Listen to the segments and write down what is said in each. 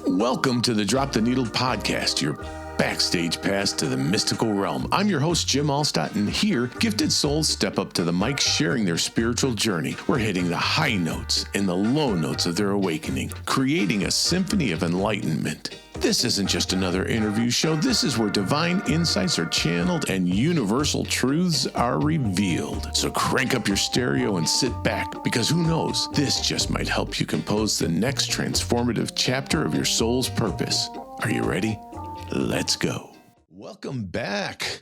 Welcome to the Drop the Needle podcast, your backstage pass to the mystical realm. I'm your host, Jim Allstott, and here, gifted souls step up to the mic sharing their spiritual journey. We're hitting the high notes and the low notes of their awakening, creating a symphony of enlightenment. This isn't just another interview show. This is where divine insights are channeled and universal truths are revealed. So crank up your stereo and sit back, because who knows, this just might help you compose the next transformative chapter of your soul's purpose. Are you ready? Let's go. Welcome back.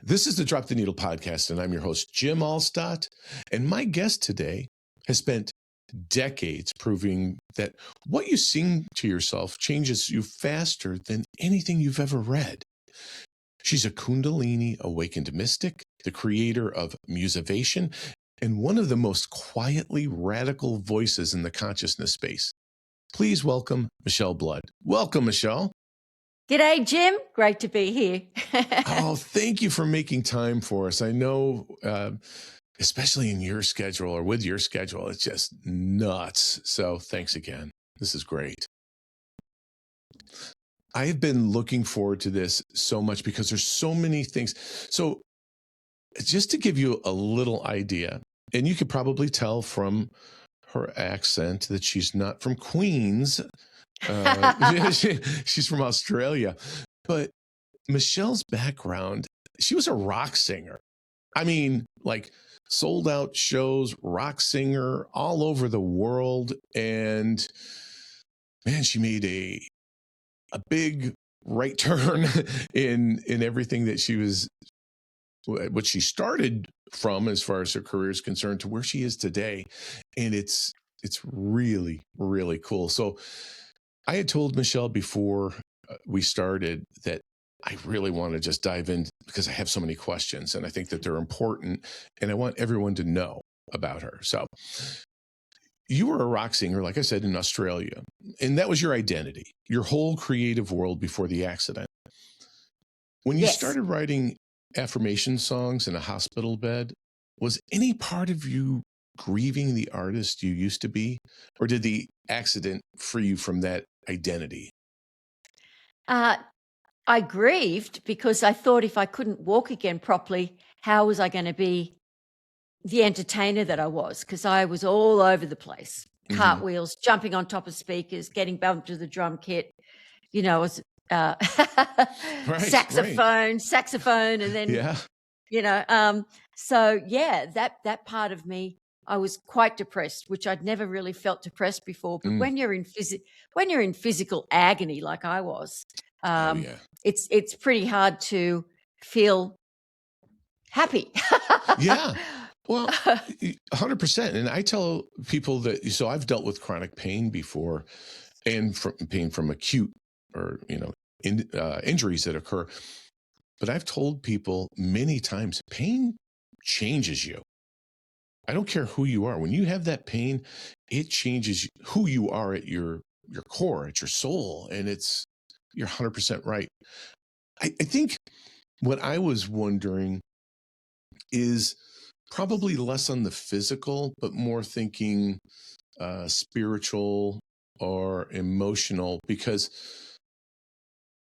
This is the Drop the Needle podcast, and I'm your host, Jim Allstott. And my guest today has spent decades proving that what you sing to yourself changes you faster than anything you've ever read. She's a Kundalini awakened mystic, the creator of Musivation, and one of the most quietly radical voices in the consciousness space. Please welcome Michele Blood. Welcome, Michele. G'day, Jim. Great to be here. Oh, thank you for making time for us. I know, especially in your schedule or with your schedule, it's just nuts. So thanks again. This is great. I have been looking forward to this so much because there's so many things. So just to give you a little idea, and you could probably tell from her accent that she's not from Queens. She's from Australia. But Michele's background, she was a rock singer. I mean, like sold out shows, rock singer all over the world. And man, she made a big right turn in everything that she was, what she started from as far as her career is concerned, to where she is today. And it's really, really cool. So I had told Michele before we started that I really want to just dive in because I have so many questions and I think that they're important and I want everyone to know about her. So you were a rock singer, like I said, in Australia, and that was your identity, your whole creative world before the accident. When you started writing affirmation songs in a hospital bed, was any part of you grieving the artist you used to be, or did the accident free you from that identity? I grieved because I thought if I couldn't walk again properly, how was I going to be the entertainer that I was? Because I was all over the place, cartwheels, jumping on top of speakers, getting bumped to the drum kit. You know, it was saxophone, and then, so yeah, that part of me, I was quite depressed, which I'd never really felt depressed before. But when you're in physical agony like I was, it's pretty hard to feel happy. Yeah. Well, 100%. And I tell people that, so I've dealt with chronic pain before, and from pain from acute or, injuries that occur. But I've told people many times, pain changes you. I don't care who you are. When you have that pain, it changes who you are at your core, at your soul. And you're 100% right. I think what I was wondering is probably less on the physical, but more thinking spiritual or emotional, because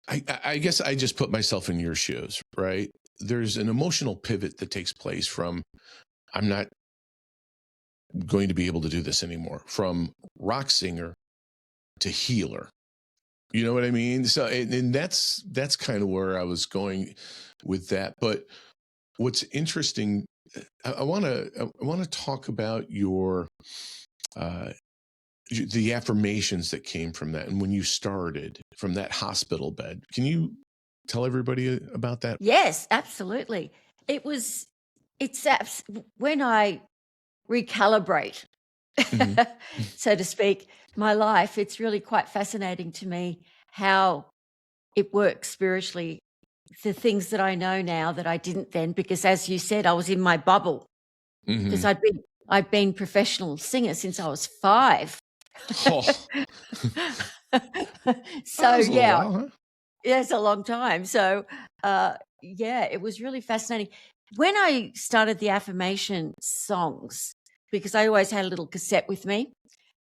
I guess I just put myself in your shoes, right? There's an emotional pivot that takes place from, I'm not going to be able to do this anymore, from rock singer to healer. You know what I mean? So, and that's kind of where I was going with that. But what's interesting, I want to talk about your the affirmations that came from that, and when you started from that hospital bed. Can you tell everybody about that? Yes, absolutely. It's when I recalibrate, so to speak, my life, it's really quite fascinating to me how it works spiritually. The things that I know now that I didn't then, because as you said, I was in my bubble, because I'd been professional singer since I was 5. Oh. So yeah, while, huh? yeah, it's a long time. So yeah, it was really fascinating. When I started the affirmation songs, because I always had a little cassette with me,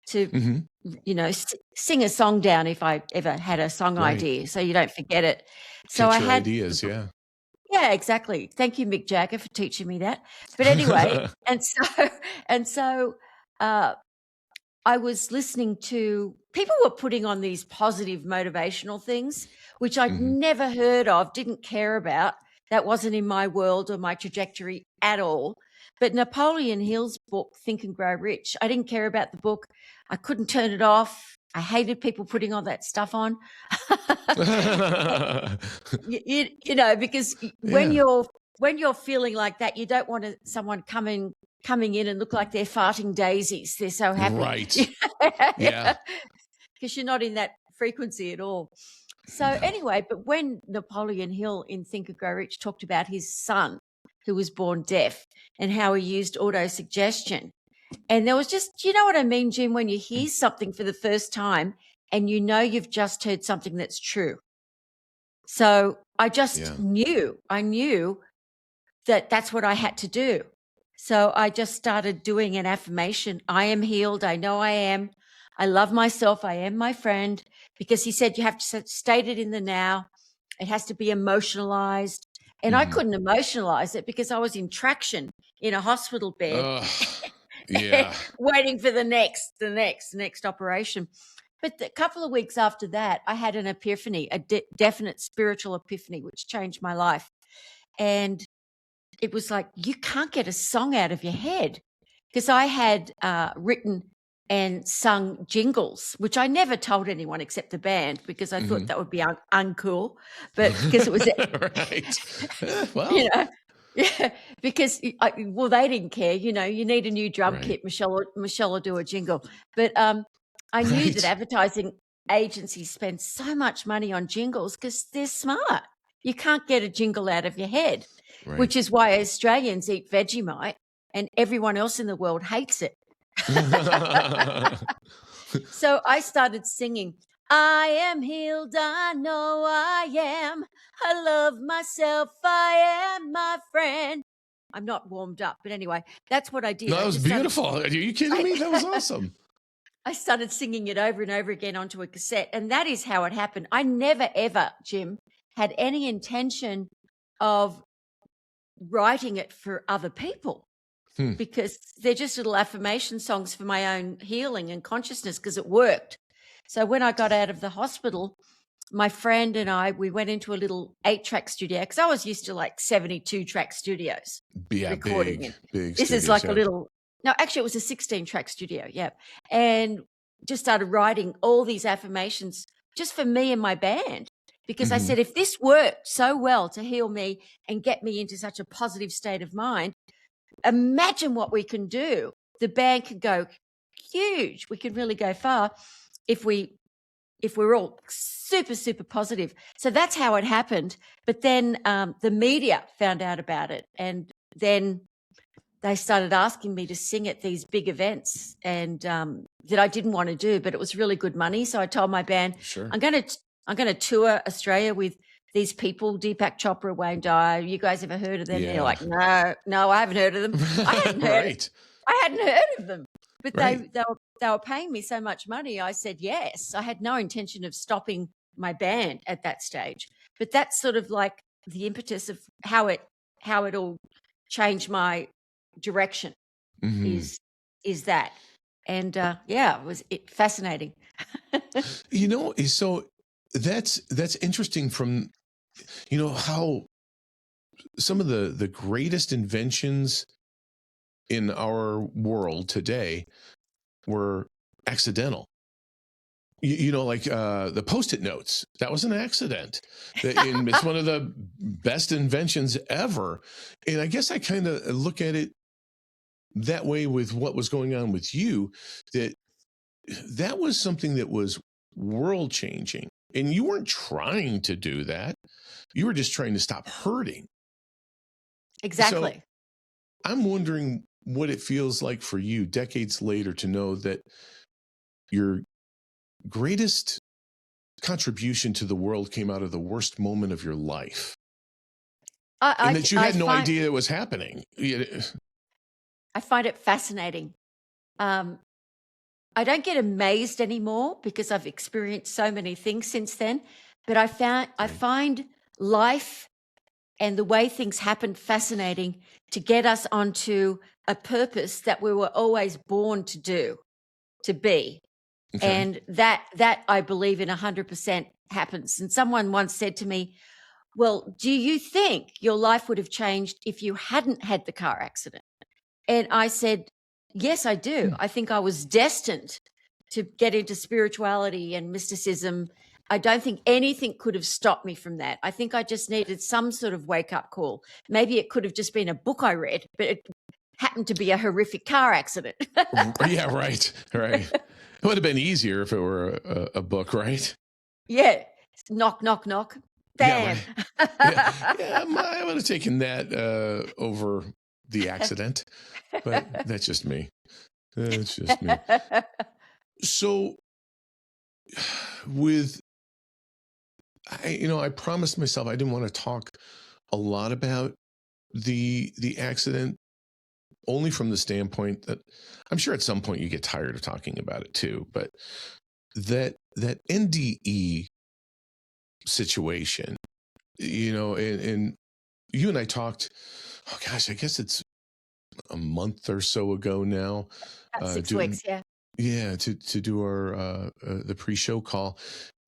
to, Mm-hmm. sing a song down if I ever had a song Right. idea, so you don't forget it. So Catch I your had, ideas, yeah. yeah, exactly. Thank you, Mick Jagger, for teaching me that. But anyway, and so I was listening to people were putting on these positive motivational things, which I'd Mhm. never heard of, didn't care about. That wasn't in my world or my trajectory at all. But Napoleon Hill's book, Think and Grow Rich, I didn't care about the book. I couldn't turn it off. I hated people putting all that stuff on. Because when Yeah. you're feeling like that, you don't want someone coming in and look like they're farting daisies. They're so happy. Right. Yeah. Because you're not in that frequency at all. So No. anyway, but when Napoleon Hill in Think and Grow Rich talked about his son who was born deaf and how he used autosuggestion, and there was just, you know what I mean, Jim, when you hear something for the first time and you know you've just heard something that's true. So I just knew that that's what I had to do. So I just started doing an affirmation. I am healed. I know I am. I love myself. I am my friend. Because he said you have to state it in the now. It has to be emotionalized. And I couldn't emotionalize it because I was in traction in a hospital bed Yeah. waiting for the next operation. But a couple of weeks after that, I had an epiphany, a definite spiritual epiphany, which changed my life. And it was like, you can't get a song out of your head, because I had written and sung jingles, which I never told anyone except the band, because I thought that would be uncool. But because it was right. Well, yeah, because they didn't care. You need a new drum kit. Michelle will do a jingle. But I knew that advertising agencies spend so much money on jingles because they're smart. You can't get a jingle out of your head, which is why Australians eat Vegemite and everyone else in the world hates it. So I started singing, I am healed, I know I am. I love myself, I am my friend. I'm not warmed up, but anyway, that's what I did. No, that was beautiful. Are you kidding me? That was awesome. I started singing it over and over again onto a cassette, and that is how it happened. I never, ever, Jim, had any intention of writing it for other people, because they're just little affirmation songs for my own healing and consciousness, because it worked. So when I got out of the hospital, my friend and I, we went into a little 8-track studio, because I was used to like 72-track studios recording. Big this is like a little, no, actually it was a 16-track studio. Yeah. And just started writing all these affirmations just for me and my band, because I said, if this worked so well to heal me and get me into such a positive state of mind, imagine what we can do. The band could go huge. We could really go far if we're all super, super positive. So that's how it happened. But then the media found out about it, and then they started asking me to sing at these big events, and that I didn't want to do, but it was really good money. So I told my band, I'm going to tour Australia with these people, Deepak Chopra, Wayne Dyer. You guys ever heard of them? Yeah. They're like, no, I haven't heard of them. I hadn't heard of them. But they were paying me so much money. I said yes. I had no intention of stopping my band at that stage. But that's sort of like the impetus of how it all changed my direction. Is that. And it was fascinating. So that's interesting from, how some of the greatest inventions in our world today were accidental. Like the Post-it notes. That was an accident. It's one of the best inventions ever. And I guess I kind of look at it that way with what was going on with you, that was something that was world changing. And you weren't trying to do that. You were just trying to stop hurting. Exactly. So I'm wondering what it feels like for you decades later to know that your greatest contribution to the world came out of the worst moment of your life. And that you had no idea it was happening. I find it fascinating. I don't get amazed anymore because I've experienced so many things since then. But I find life and the way things happen fascinating to get us onto a purpose that we were always born to do, to be. Okay. And that I believe in 100% happens. And someone once said to me, well, do you think your life would have changed if you hadn't had the car accident? And I said, yes, I do. I think I was destined to get into spirituality and mysticism. I don't think anything could have stopped me from that. I think I just needed some sort of wake-up call. Maybe it could have just been a book I read, but it happened to be a horrific car accident. Yeah, right. It would have been easier if it were a book, right? Yeah. Knock, knock, knock. Bam. Yeah, I would have taken that over the accident, but that's just me. That's just me. So I promised myself I didn't want to talk a lot about the accident, only from the standpoint that I'm sure at some point you get tired of talking about it too, but that NDE situation, and you and I talked, oh gosh, I guess it's a month or so ago now. 6 weeks, yeah. Yeah, to do our the pre-show call,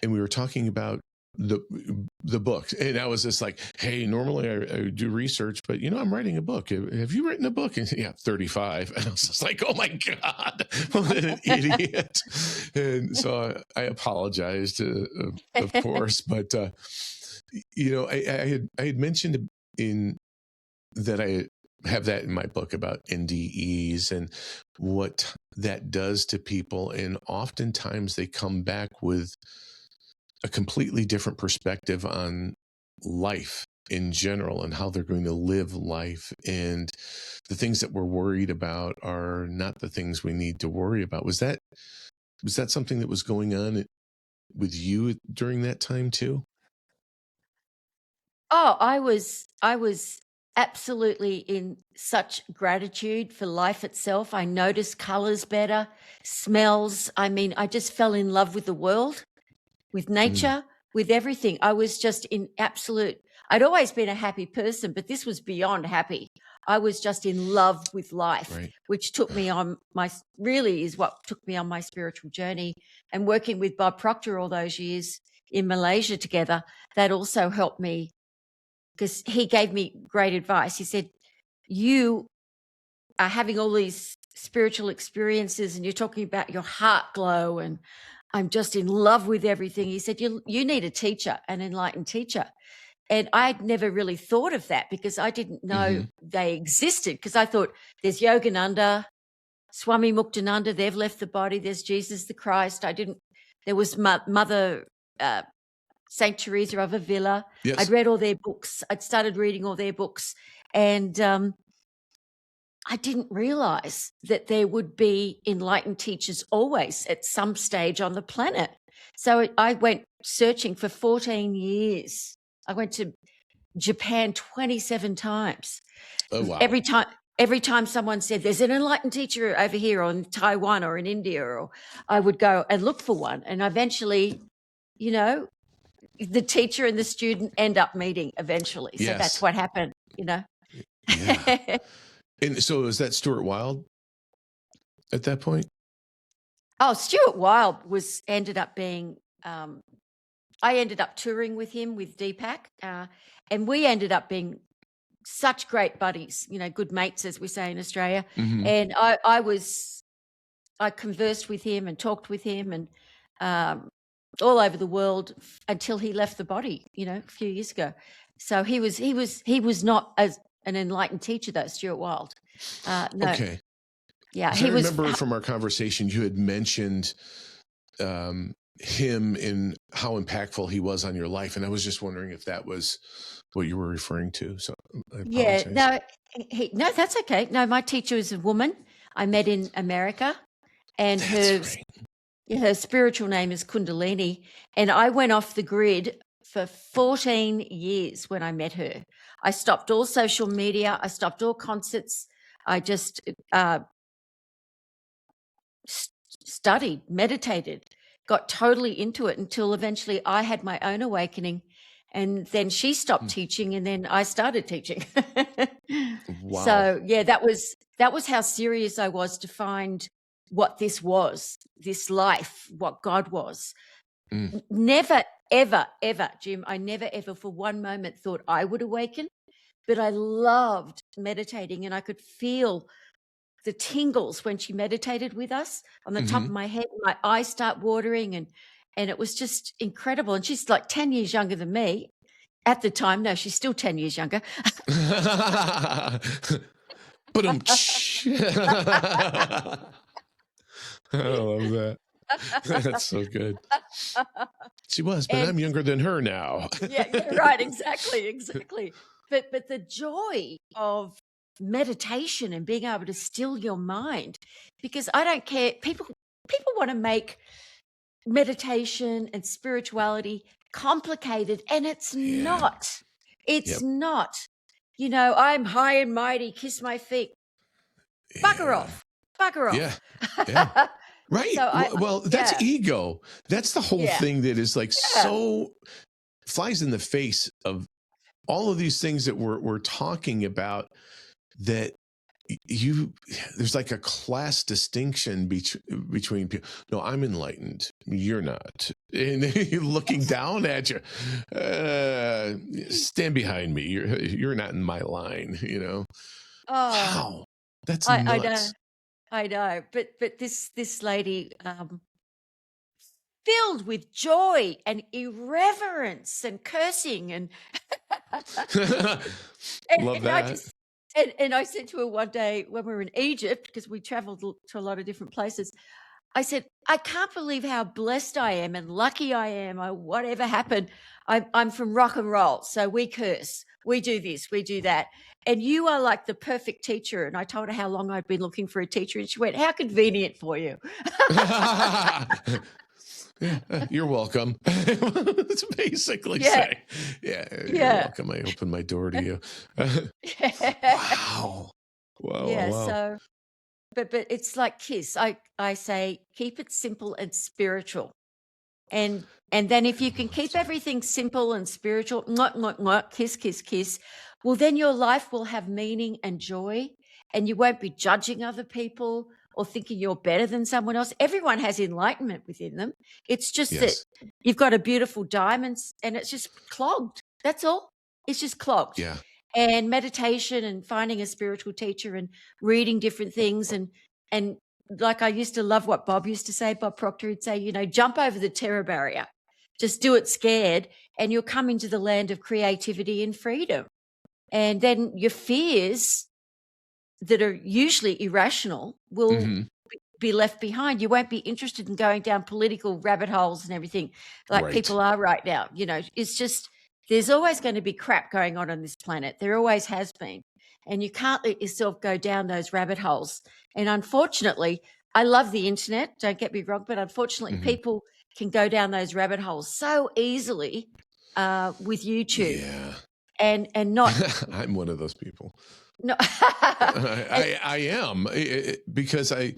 and we were talking about the book, and I was just like, hey, normally I do research, but I'm writing a book. Have you written a book? And yeah, 35. And I was just like, oh my God, what an idiot. And so I apologized, of course, but I had mentioned in that I have that in my book about NDEs and what that does to people. And oftentimes they come back with a completely different perspective on life in general and how they're going to live life. And the things that we're worried about are not the things we need to worry about. Was that something that was going on with you during that time too? Oh, I was absolutely in such gratitude for life itself. I noticed colors better, smells. I mean, I just fell in love with the world, with nature, with everything. I was just in absolute, I'd always been a happy person, but this was beyond happy. I was just in love with life, Right. which took me on really is what took me on my spiritual journey. And working with Bob Proctor all those years in Malaysia together, that also helped me because he gave me great advice. He said, you are having all these spiritual experiences and you're talking about your heart glow and I'm just in love with everything. He said, you need a teacher, an enlightened teacher. And I'd never really thought of that because I didn't know they existed, because I thought there's Yogananda, Swami Muktananda, they've left the body. There's Jesus the Christ. There was Mother Saint Teresa of Avila. Yes. I'd read all their books. I'd started reading all their books. And I didn't realize that there would be enlightened teachers always at some stage on the planet. So I went searching for 14 years. I went to Japan 27 times. Oh, wow. Every time someone said, there's an enlightened teacher over here or in Taiwan or in India, or I would go and look for one. And eventually, the teacher and the student end up meeting eventually. So that's what happened, Yeah. And so is that Stuart Wilde at that point? Oh, Stuart Wilde ended up being, I ended up touring with him, with Deepak, and we ended up being such great buddies, good mates, as we say in Australia. And I conversed with him and talked with him and all over the world until he left the body, a few years ago. So he was not as an enlightened teacher, though, Stuart Wilde. No. Okay. Yeah, I remember from our conversation, you had mentioned him and how impactful he was on your life, and I was just wondering if that was what you were referring to. So I apologize. No, that's okay. No, my teacher was a woman I met in America, and her spiritual name is Kundalini, and I went off the grid for 14 years when I met her. I stopped all social media. I stopped all concerts. I just studied, meditated, got totally into it until eventually I had my own awakening. And then she stopped teaching, and then I started teaching. Wow. So yeah, that was how serious I was to find what this was, this life, what God was. Never, ever, ever, Jim, I never, ever for one moment thought I would awaken, but I loved meditating, and I could feel the tingles when she meditated with us on the top of my head. My eyes start watering, and it was just incredible. And she's like 10 years younger than me at the time. No, she's still 10 years younger. But I love that. That's so good. She was, but I'm younger than her now. Yeah, right. Exactly. But the joy of meditation and being able to still your mind, because I don't care. People want to make meditation and spirituality complicated, and it's not. It's not. You know, I'm high and mighty, kiss my feet. Bugger off. Yeah. Right. So well, that's ego. That's the whole thing that is like so flies in the face of all of these things that we're talking about, that there's like a class distinction between people. No, I'm enlightened. You're not. And you're looking down at you. Stand behind me. You're not in my line, you know? Oh, wow. That's nuts. I know. But this lady, filled with joy and irreverence and cursing and Love that. And I said to her one day when we were in Egypt, because we traveled to a lot of different places, I said, I can't believe how blessed I am and lucky I am. Whatever happened, I'm from rock and roll. So we curse, we do this, we do that. And you are like the perfect teacher. And I told her how long I'd been looking for a teacher. And she went, how convenient for you. You're welcome. That's basically saying, you're welcome. I opened my door to you. Wow. Yeah. Wow. So, but it's like KISS. I say, keep it simple and spiritual. And then if you can keep everything simple and spiritual, kiss, kiss, kiss, well, then your life will have meaning and joy, and you won't be judging other people or thinking you're better than someone else. Everyone has enlightenment within them. It's just that you've got a beautiful diamond and it's just clogged. That's all. It's just clogged. Yeah. And meditation and finding a spiritual teacher and reading different things and like I used to love what Bob used to say, Bob Proctor would say, you know, jump over the terror barrier. Just do it scared and you'll come into the land of creativity and freedom. And then your fears that are usually irrational will be left behind. You won't be interested in going down political rabbit holes and everything like people are right now. You know, it's just there's always going to be crap going on this planet. There always has been. And you can't let yourself go down those rabbit holes. And unfortunately, I love the internet, don't get me wrong, but unfortunately people can go down those rabbit holes so easily with YouTube. Yeah. And not I'm one of those people. No. I am, because I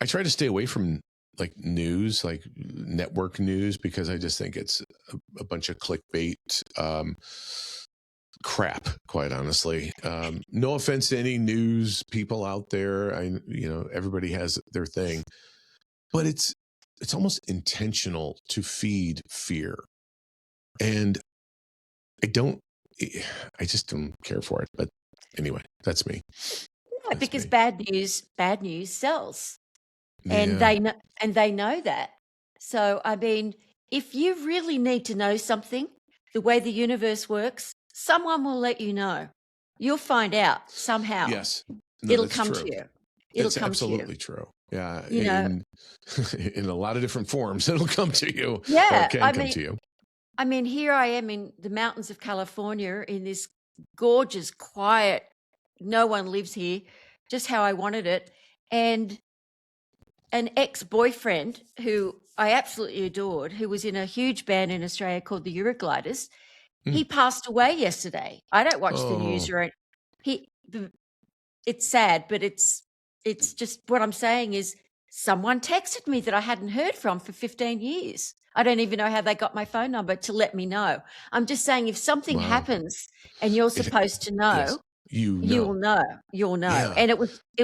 try to stay away from like news, like network news, because I just think it's a bunch of clickbait crap, quite honestly. No offense to any news people out there. Everybody has their thing, but it's almost intentional to feed fear. And I just don't care for it. But anyway, that's me. No, because bad news sells. And they know that. So, I mean, if you really need to know something, the way the universe works, someone will let you know. You'll find out somehow. Yes. It'll come to you. It's absolutely true. Yeah. In a lot of different forms, it'll come to you. Yeah. Or it can come to you. I mean, here I am in the mountains of California in this gorgeous, quiet, no one lives here, just how I wanted it. And an ex-boyfriend who I absolutely adored, who was in a huge band in Australia called the Eurogliders, he passed away yesterday. I don't watch the news or it's sad, but it's just what I'm saying is someone texted me that I hadn't heard from for 15 years. I don't even know how they got my phone number to let me know. I'm just saying, if something Wow. happens and you're It- supposed to yes, know, you you'll know. you'll know. Yeah. And it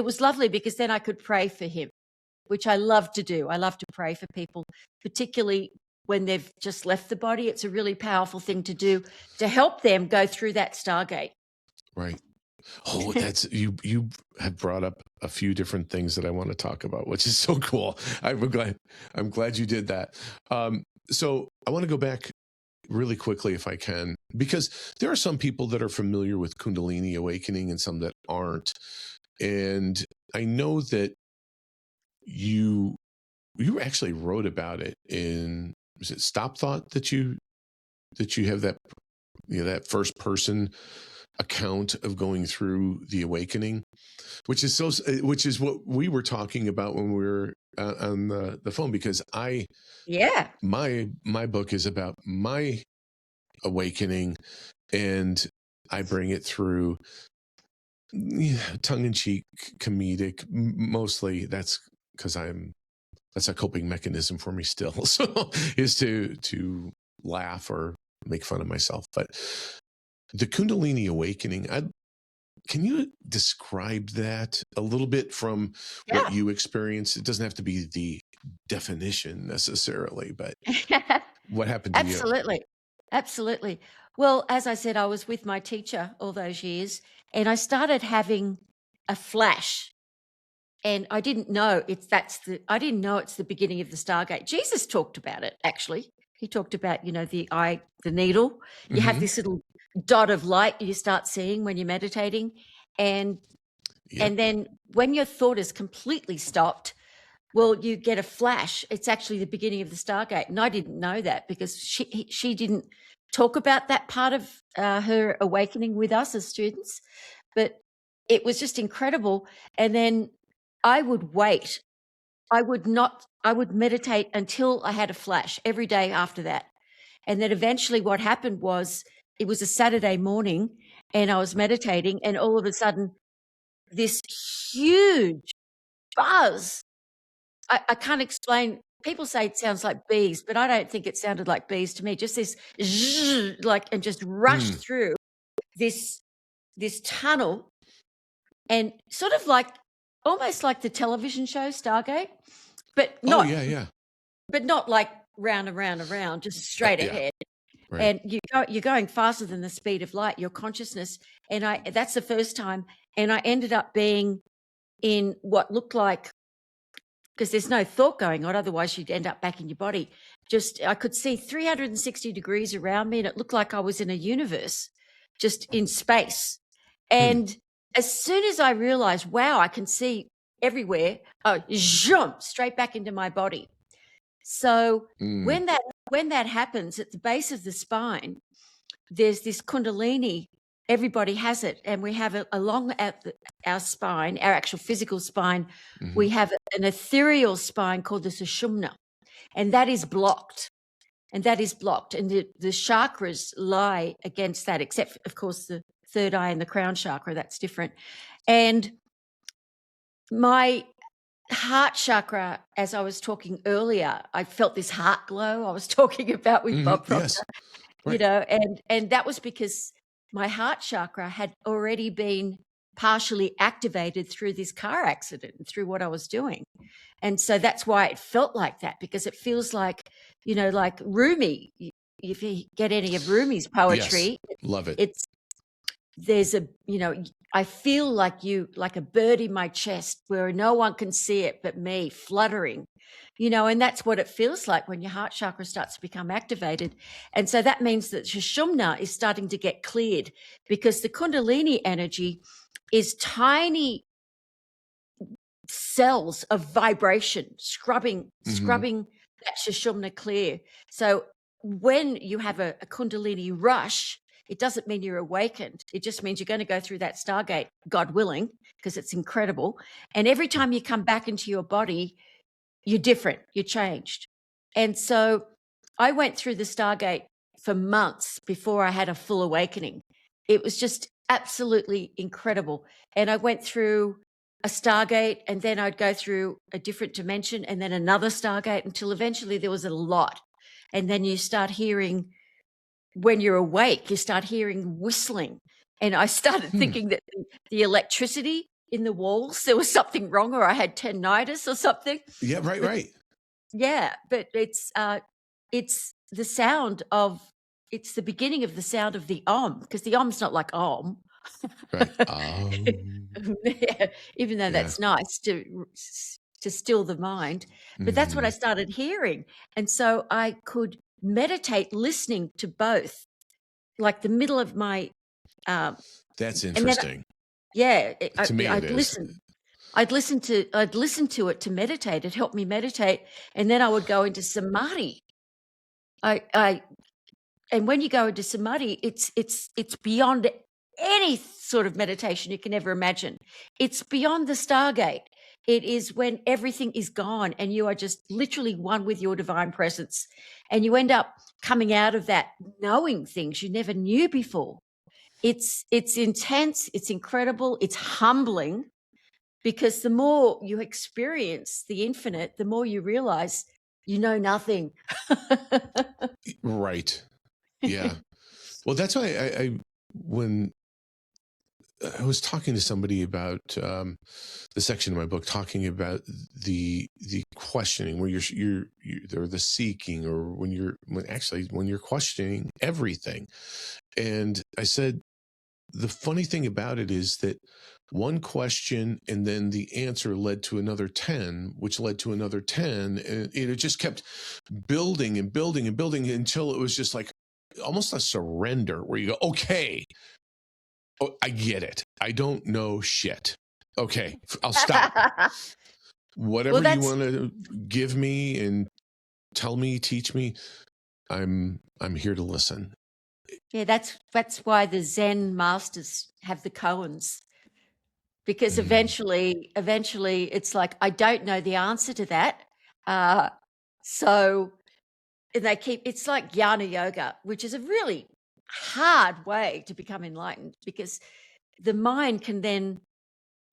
was lovely, because then I could pray for him, which I love to do. I love to pray for people, particularly when they've just left the body. It's a really powerful thing to do to help them go through that Stargate. Right. Oh, that's you have brought up a few different things that I want to talk about, which is so cool. I'm glad you did that. So I want to go back really quickly, if I can, because there are some people that are familiar with Kundalini awakening and some that aren't. And I know that you actually wrote about it in, was it Stop Thought, that you have that, that first person account of going through the awakening, which is what we were talking about when we were on the phone, because Yeah. my book is about my awakening, and I bring it through tongue-in-cheek, comedic, mostly. That's because that's a coping mechanism for me still. So is to laugh or make fun of myself. But the Kundalini awakening, can you describe that a little bit from what Yeah. you experienced? It doesn't have to be the definition necessarily, but what happened to you? Absolutely. Absolutely. Well, as I said, I was with my teacher all those years, and I started having a flash. And I didn't know it's the beginning of the Stargate. Jesus talked about it, actually. He talked about, the needle. You have Mm-hmm. this little dot of light you start seeing when you're meditating. And Yep. and then when your thought is completely stopped, well, you get a flash. It's actually the beginning of the Stargate. And I didn't know that, because she didn't talk about that part of her awakening with us as students. But it was just incredible. And then I would wait. I would meditate until I had a flash every day after that. And then eventually what happened was, it was a Saturday morning and I was meditating, and all of a sudden this huge buzz. I can't explain. People say it sounds like bees, but I don't think it sounded like bees to me. Just this zzzz, and just rushed through this tunnel, and sort of almost like the television show Stargate, but Oh not yeah. but not like round and round and round, just straight Yeah. ahead. Right. And you're going faster than the speed of light, your consciousness. And that's the first time. And I ended up being in what looked like, because there's no thought going on, otherwise you'd end up back in your body. Just, I could see 360 degrees around me, and it looked like I was in a universe, just in space. And as soon as I realized, wow, I can see everywhere, I jump straight back into my body. So when that happens at the base of the spine, there's this Kundalini. Everybody has it, and we have it along our spine, our actual physical spine. Mm-hmm. We have an ethereal spine called the Sushumna, and that is blocked. And the chakras lie against that, except, of course, the third eye and the crown chakra. That's different. And my heart chakra, as I was talking earlier, I felt this heart glow I was talking about with Bob Proctor. Yes. Right. And that was because my heart chakra had already been partially activated through this car accident and through what I was doing. And so that's why it felt like that, because it feels like, like Rumi. If you get any of Rumi's poetry, Yes. Love it. I feel like a bird in my chest where no one can see it but me, fluttering, and that's what it feels like when your heart chakra starts to become activated. And so that means that Sushumna is starting to get cleared, because the Kundalini energy is tiny cells of vibration scrubbing that Sushumna clear. So when you have a Kundalini rush, it doesn't mean you're awakened. It just means you're going to go through that Stargate, God willing, because it's incredible. And every time you come back into your body, you're different, you're changed. And so I went through the Stargate for months before I had a full awakening. It was just absolutely incredible. And I went through a Stargate, and then I'd go through a different dimension and then another Stargate until eventually there was a lot. And then you start hearing, when you're awake, you start hearing whistling. And I started thinking that the electricity in the walls, there was something wrong, or I had tinnitus or something. Yeah, right. Yeah, but it's the sound of, it's the beginning of the sound of the Om, because the Om's not like Om. Right. Yeah, even though Yeah. that's nice to still the mind. But that's what I started hearing. And so I could meditate listening to both, like the middle of my That's and then interesting. To me, I'd it is. I'd listen to it to meditate. It helped me meditate, and then I would go into samadhi. And when you go into samadhi, it's beyond any sort of meditation you can ever imagine. It's beyond the Stargate. It is when everything is gone and you are just literally one with your divine presence, and you end up coming out of that knowing things you never knew before. It's intense. It's incredible. It's humbling, because the more you experience the infinite, the more you realize you know nothing. Right. Yeah. Well, that's why I when I was talking to somebody about the section of my book talking about the questioning, where you're or the seeking, or when you're questioning everything. And I said, the funny thing about it is that one question and then the answer led to another 10, which led to another 10. And it just kept building and building and building until it was just like almost a surrender, where you go, okay, oh, I get it. I don't know shit. Okay, I'll stop. Whatever you want to give me and tell me, teach me, I'm here to listen. Yeah, that's why the Zen masters have the koans, because eventually it's like, I don't know the answer to that. So they keep, it's like jnana yoga, which is a really hard way to become enlightened, because the mind can then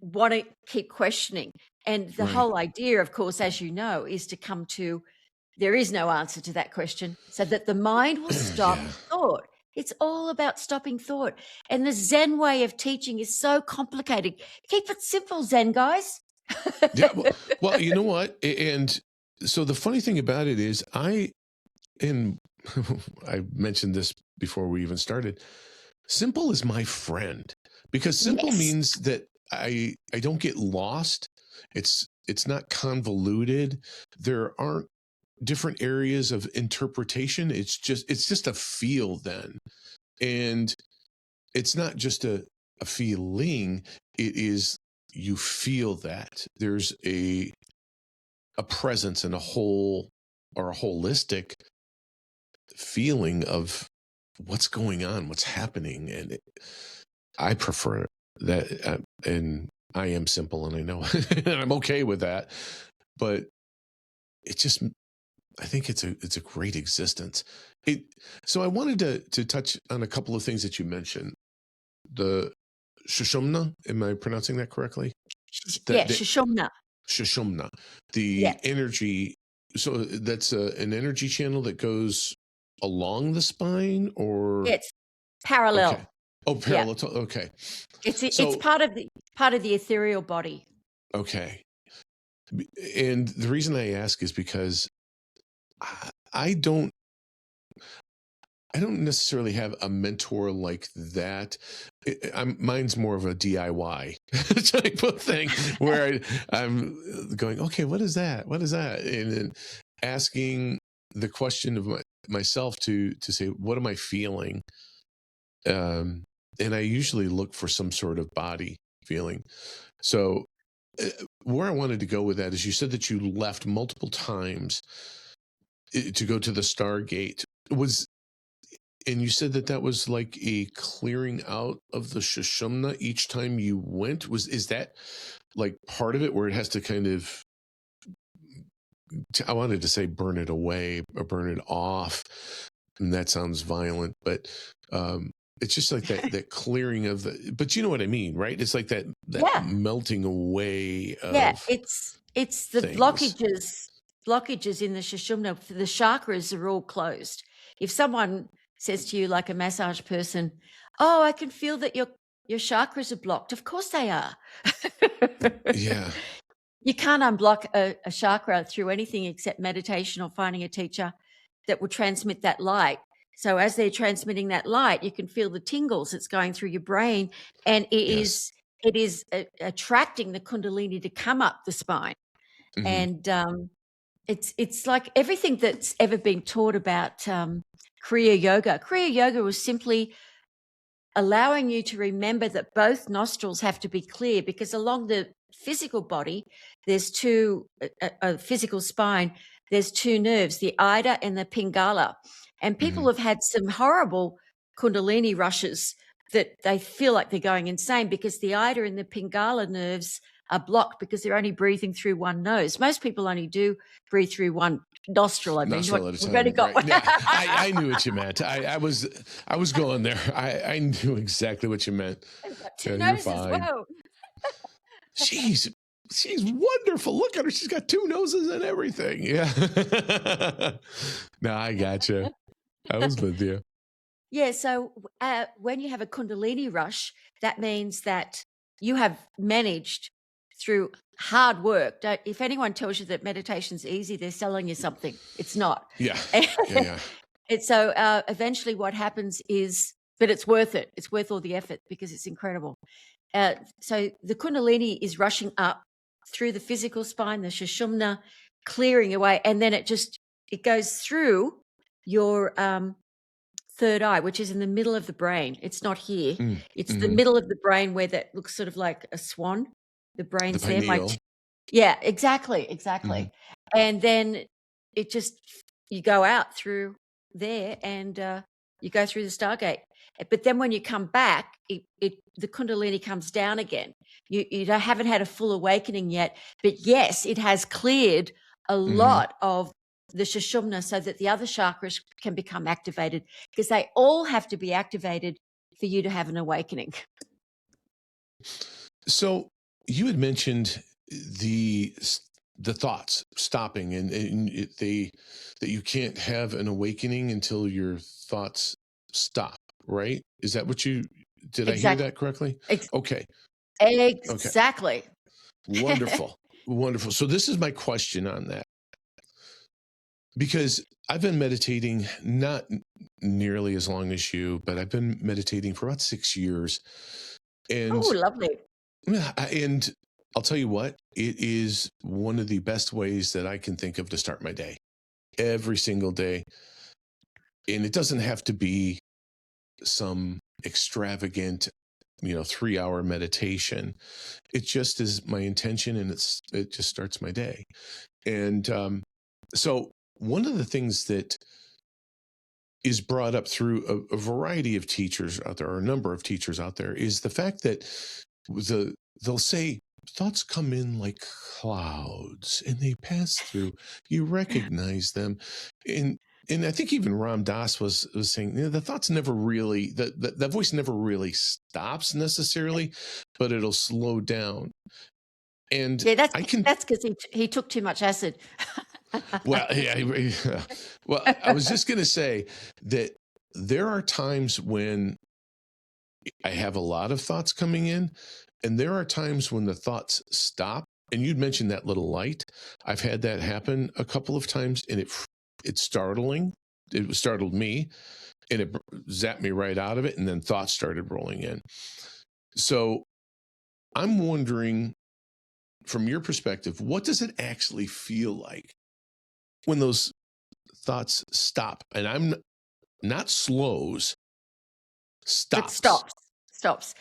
want to keep questioning. And the whole idea, of course, as you know, is to come to, there is no answer to that question, so that the mind will stop thought. It's all about stopping thought. And the Zen way of teaching is so complicated. Keep it simple, Zen guys. Yeah. Well, you know what? And so the funny thing about it is I mentioned this before we even started. Simple is my friend, because simple means that I don't get lost. It's not convoluted. There aren't different areas of interpretation. It's just a feel then. And it's not just a feeling. It is, you feel that there's a presence and a whole, or a holistic feeling of what's going on, what's happening. And I prefer that. And I am simple, and I know and I'm okay with that. But it just, I think it's a great existence. So I wanted to touch on a couple of things that you mentioned. The Shushumna, am I pronouncing that correctly? Shushumna. Shushumna, the energy. So that's an energy channel that goes along the spine, or It's parallel. Okay. Oh, parallel. Okay. It's part of the ethereal body. Okay. And the reason I ask is because I don't necessarily have a mentor like that. Mine's more of a DIY type of thing, where I'm going, okay, what is that? What is that? And then asking the question of myself to say, what am I feeling? And I usually look for some sort of body feeling. So where I wanted to go with that is, you said that you left multiple times to go to the Stargate. And you said that was like a clearing out of the Shushumna each time you went. Is that like part of it, where it has to kind of, I wanted to say burn it away or burn it off, and that sounds violent, but It's just like that clearing of but you know what I mean, right? It's like that Yeah. melting away Yeah. of It's the things. blockages in the Sushumna. The chakras are all closed. If someone says to you, like a massage person, "Oh, I can feel that your chakras are blocked," of course they are. Yeah. You can't unblock a chakra through anything except meditation or finding a teacher that will transmit that light. So as they're transmitting that light, you can feel the tingles that's going through your brain, and Yes. it is attracting the Kundalini to come up the spine. Hmm. And it's like everything that's ever been taught about Kriya Yoga. Kriya Yoga was simply allowing you to remember that both nostrils have to be clear, because along the physical body, there's a physical spine, there's two nerves, the Ida and the Pingala. And people Hmm. have had some horrible Kundalini rushes that they feel like they're going insane because the Ida and the Pingala nerves are blocked because they're only breathing through one nose. Most people only do breathe through one nostril. I mean, Nostril at a we've only time, got right? Yeah, I knew what you meant. I was going there. I knew exactly what you meant. two Yeah, you're noses. fine. Whoa. She's wonderful. Look at her. She's got two noses and everything. Yeah. No, I gotcha. I was with you. Yeah, so when you have a Kundalini rush, that means that you have managed through hard work. If anyone tells you that meditation's easy, they're selling you something. It's not. Yeah. Yeah. And so eventually what happens is, but it's worth it. It's worth all the effort because it's incredible. So the Kundalini is rushing up through the physical spine, the Sushumna, clearing away, and then it goes through your third eye, which is in the middle of the brain. It's not here. It's the middle of the brain where that looks sort of like a swan. The brain's The there. pineal. Yeah, exactly. And then you go out through there, and you go through the Stargate. But then when you come back, the Kundalini comes down again. You haven't had a full awakening yet, but yes, it has cleared a lot of the Sushumna so that the other chakras can become activated, because they all have to be activated for you to have an awakening. So you had mentioned the thoughts stopping, and that you can't have an awakening until your thoughts stop, right? Is that what did I hear that correctly? Okay. Exactly. Wonderful. Wonderful. So this is my question on that, because I've been meditating not nearly as long as you, but I've been meditating for about 6 years. And Oh, lovely. And I'll tell you what, it is one of the best ways that I can think of to start my day every single day. And it doesn't have to be some extravagant, 3-hour meditation. It just is my intention, and it just starts my day. And so one of the things that is brought up through a variety of teachers out there, or a number of teachers out there, is the fact that they'll say thoughts come in like clouds and they pass through. You recognize them, and I think even Ram Dass was saying, the thoughts never really, that voice never really stops necessarily, but it'll slow down. And Yeah, I can. that's because he took too much acid. Well, yeah. Well, I was just going to say that there are times when I have a lot of thoughts coming in, and there are times when the thoughts stop. And you'd mentioned that little light. I've had that happen a couple of times, and it's startling. It startled me, and it zapped me right out of it, and then thoughts started rolling in. So I'm wondering, from your perspective, what does it actually feel like when those thoughts stop? And I'm not slows, stops. But stops.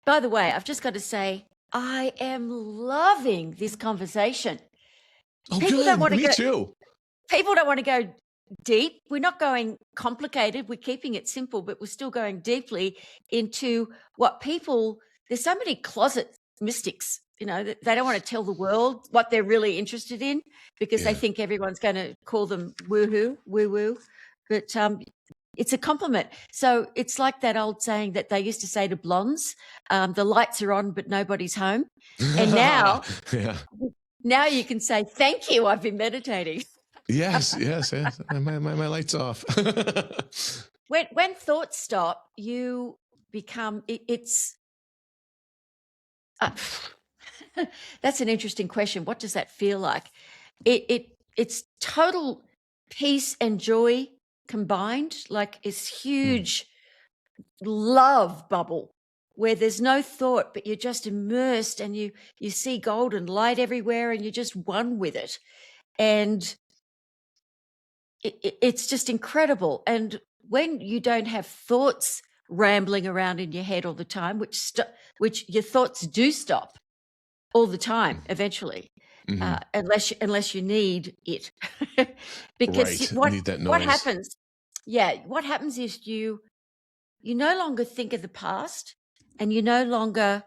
By the way, I've just got to say, I am loving this conversation. Oh, People good. don't want to Me go. too. People don't want to go deep. We're not going complicated. We're keeping it simple, but we're still going deeply into what people. There's so many closet mystics. That they don't want to tell the world what they're really interested in because they think everyone's going to call them woo-hoo, woo-woo. But it's a compliment. So it's like that old saying that they used to say to blondes, the lights are on, but nobody's home. And now, Yeah. now you can say, thank you, I've been meditating. Yes. My light's off. When thoughts stop, you become, it's, that's an interesting question. What does that feel like? It's total peace and joy combined, like it's huge love bubble where there's no thought, but you're just immersed and you see golden light everywhere and you're just one with it. And it's just incredible. And when you don't have thoughts rambling around in your head all the time, which your thoughts do stop all the time eventually, unless you need it. Because Right. Need that what noise. happens? Yeah, what happens is you no longer think of the past, and you no longer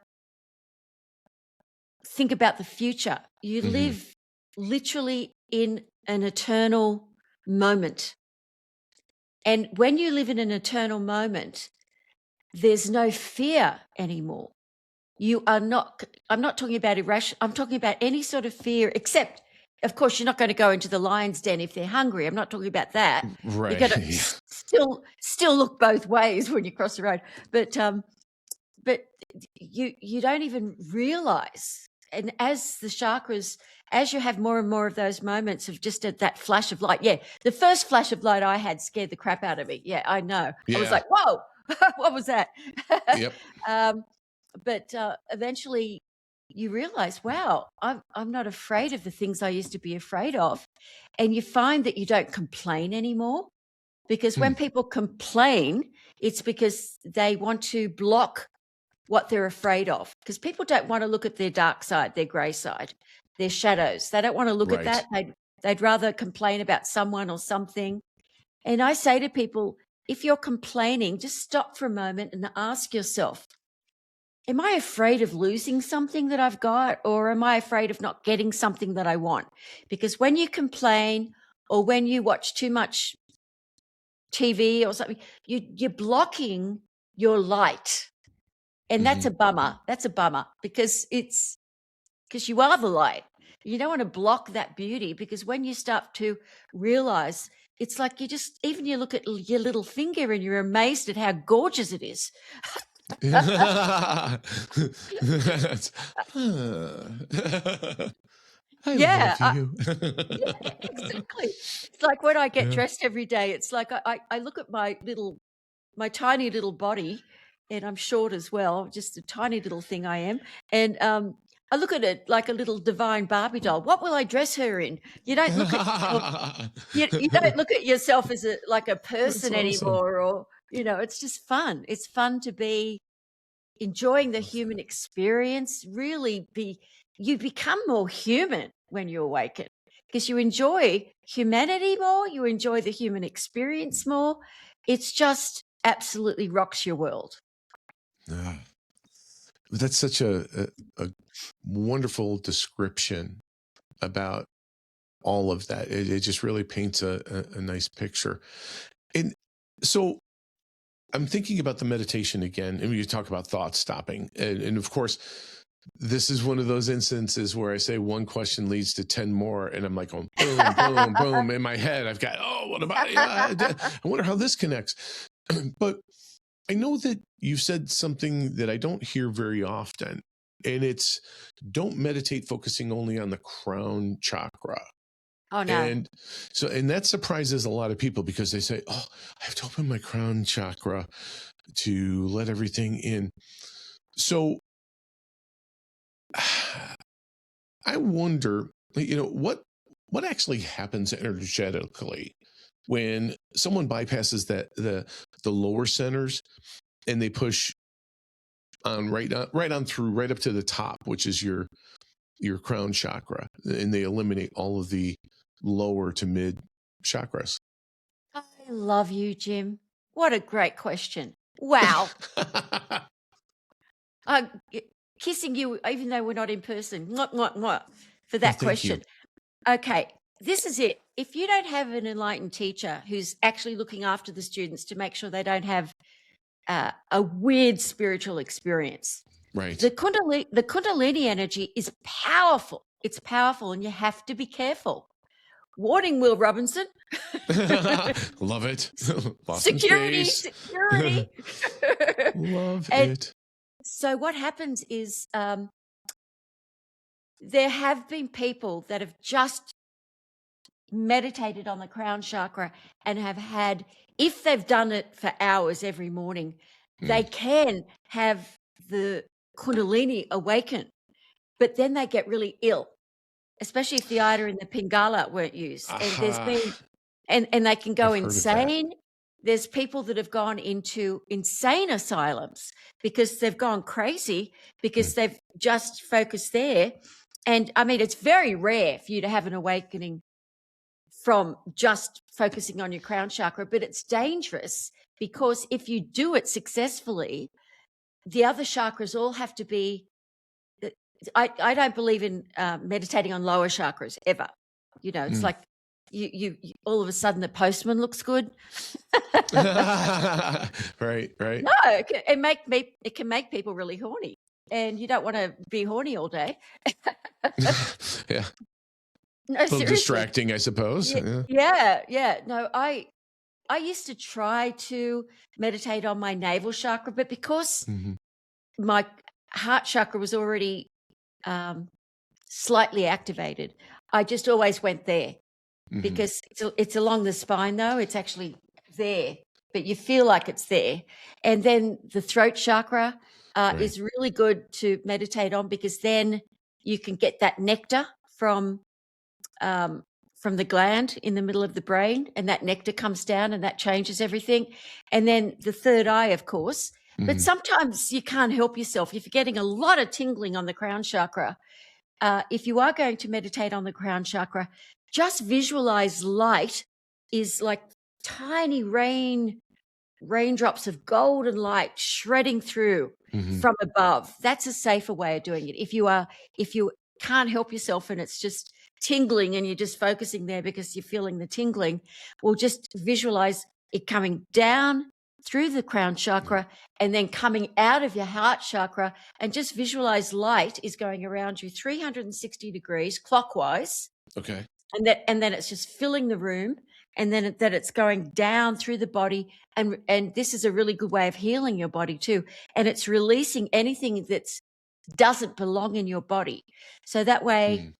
think about the future. You live literally in an eternal moment. And when you live in an eternal moment, there's no fear anymore. You are not, I'm not talking about irrational, I'm talking about any sort of fear, except, of course, you're not going to go into the lion's den if they're hungry. I'm not talking about that. Right. You're going to still look both ways when you cross the road. But you don't even realize. And as the chakras, as you have more and more of those moments of just that flash of light. Yeah, the first flash of light I had scared the crap out of me. Yeah, I know. Yeah. I was like, whoa, what was that? Yep. But eventually you realize, wow, I'm not afraid of the things I used to be afraid of. And you find that you don't complain anymore, because when people complain, it's because they want to block what they're afraid of, because people don't want to look at their dark side, their grey side, their shadows. They don't want to look at that. They'd rather complain about someone or something. And I say to people, if you're complaining, just stop for a moment and ask yourself, am I afraid of losing something that I've got, or am I afraid of not getting something that I want? Because when you complain, or when you watch too much TV or something, you're blocking your light. And that's a bummer. That's a bummer, because you are the light. You don't want to block that beauty, because when you start to realize, it's like you look at your little finger and you're amazed at how gorgeous it is. I love you. Yeah, exactly. It's like when I get dressed every day, it's like I look at my tiny little body, and I'm short as well, just a tiny little thing I am. And I look at it like a little divine Barbie doll. What will I dress her in? You don't look at you don't look at yourself as like a person anymore, or it's just fun. It's fun to be enjoying the human experience. Really, you become more human when you awaken, because you enjoy humanity more. You enjoy the human experience more. It's just absolutely rocks your world. That's such a wonderful description about all of that. It just really paints a nice picture. And so I'm thinking about the meditation again, and you talk about thought stopping. And of course, this is one of those instances where I say one question leads to 10 more, and I'm like going boom, boom, boom in my head. I've got, what about it? I wonder how this connects. But I know that you said something that I don't hear very often, and it's don't meditate focusing only on the crown chakra. Oh, no. And that surprises a lot of people, because they say, I have to open my crown chakra to let everything in. So I wonder, what actually happens energetically when someone bypasses the lower centers and they push on right on through right up to the top, which is your crown chakra, and they eliminate all of the lower to mid chakras. I love you, Jim. What a great question. Wow. Kissing you, even though we're not in person. Mwah, mwah, mwah, for that question. You. Okay. this is it. If you don't have an enlightened teacher who's actually looking after the students to make sure they don't have a weird spiritual experience, Right. the Kundalini energy is powerful. It's powerful, and you have to be careful. Warning, Will Robinson. Love it. Security. Love And it. so what happens is there have been people that have just meditated on the crown chakra and have had, if they've done it for hours every morning, they can have the Kundalini awaken, but then they get really ill, especially if the Ida and the Pingala weren't used. And there's been, and they can go insane. There's people that have gone into insane asylums because they've gone crazy because they've just focused there. And I mean, it's very rare for you to have an awakening from just focusing on your crown chakra, but it's dangerous because if you do it successfully, the other chakras all have to be, I don't believe in meditating on lower chakras ever. You know, it's like you all of a sudden the postman looks good. Right. No, it can make people really horny, and you don't want to be horny all day. Yeah. No, a little seriously. distracting, I suppose. Yeah. No, I used to try to meditate on my navel chakra, but because my heart chakra was already slightly activated, I just always went there because it's along the spine, though. It's actually there, but you feel like it's there. And then the throat chakra is really good to meditate on because then you can get that nectar from the gland in the middle of the brain, and that nectar comes down and that changes everything. And then the third eye, of course. But sometimes you can't help yourself. If you're getting a lot of tingling on the crown chakra, if you are going to meditate on the crown chakra, just visualize light is like tiny raindrops of golden light shredding through from above. That's a safer way of doing it. If you can't help yourself and it's just tingling and you're just focusing there because you're feeling the tingling, well, just visualize it coming down through the crown chakra and then coming out of your heart chakra, and just visualize light is going around you 360 degrees clockwise. Okay. And then it's just filling the room, and then that it's going down through the body. And this is a really good way of healing your body too. And it's releasing anything that doesn't belong in your body. So that way,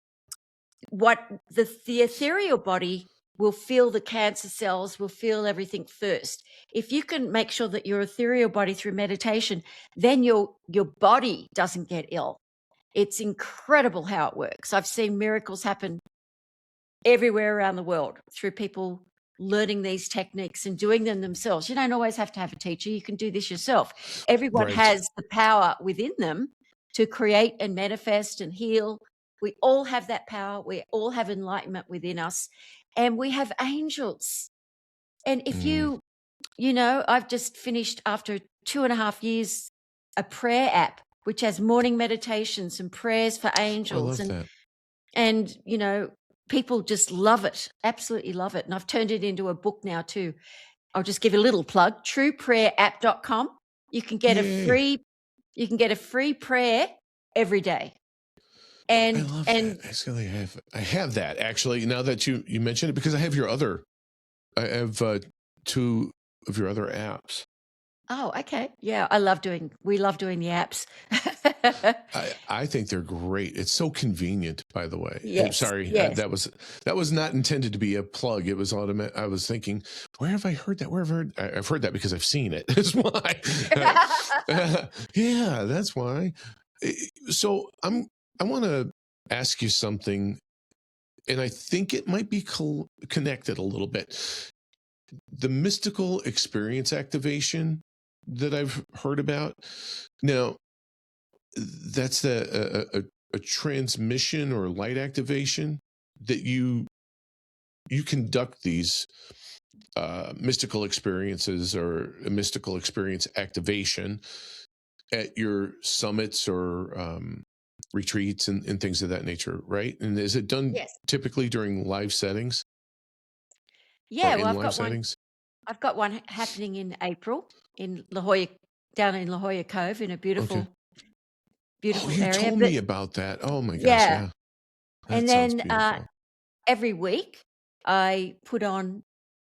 what the ethereal body will feel the cancer cells, will feel everything first. If you can make sure that your ethereal body through meditation, then your body doesn't get ill. It's incredible how it works. I've seen miracles happen everywhere around the world through people learning these techniques and doing them themselves. You don't always have to have a teacher. You can do this yourself. Everyone has the power within them to create and manifest and heal. We all have that power. We all have enlightenment within us, and we have angels. And if you know, I've just finished after 2.5 years a prayer app which has morning meditations and prayers for angels. I love that. And you know, people just love it, absolutely love it. And I've turned it into a book now too. I'll just give a little plug, trueprayerapp.com. You can get a free prayer every day. And I love that. Actually, I have that actually, now that you mentioned it, because I have I have 2 of your other apps. Oh, okay. Yeah, we love doing the apps. I think they're great. It's so convenient, by the way. Yes. Sorry, Yes. that was not intended to be a plug. It was automatic. I was thinking, where have I heard that? I've heard that because I've seen it. That's why. Yeah, that's why. So I want to ask you something, and I think it might be connected a little bit. The mystical experience activation that I've heard about. Now, that's a transmission or light activation that you conduct these mystical experiences or a mystical experience activation at your summits or retreats and things of that nature, right? And is it done Yes. typically during live settings Yeah, or well, in live settings? I've got one happening in April in La Jolla, down in La Jolla Cove, in a Okay. Oh, beautiful you area. told But me about that. Oh my gosh, yeah, yeah. That and sounds then beautiful. every week I put on.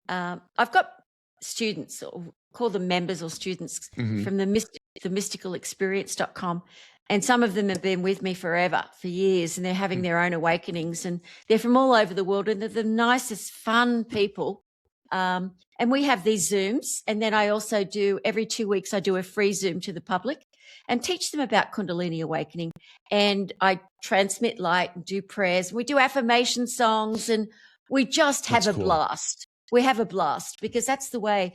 I've got students, or call them members or students, Hmm. from the mysticalexperience.com. And some of them have been with me forever, for years, and they're having their own awakenings. And they're from all over the world, and they're the nicest, fun people. And we have these Zooms. And then I also do, every 2 weeks, I do a free Zoom to the public and teach them about Kundalini awakening. And I transmit light and do prayers. We do affirmation songs, and we just have That's a cool. blast. We have a blast, because that's the way,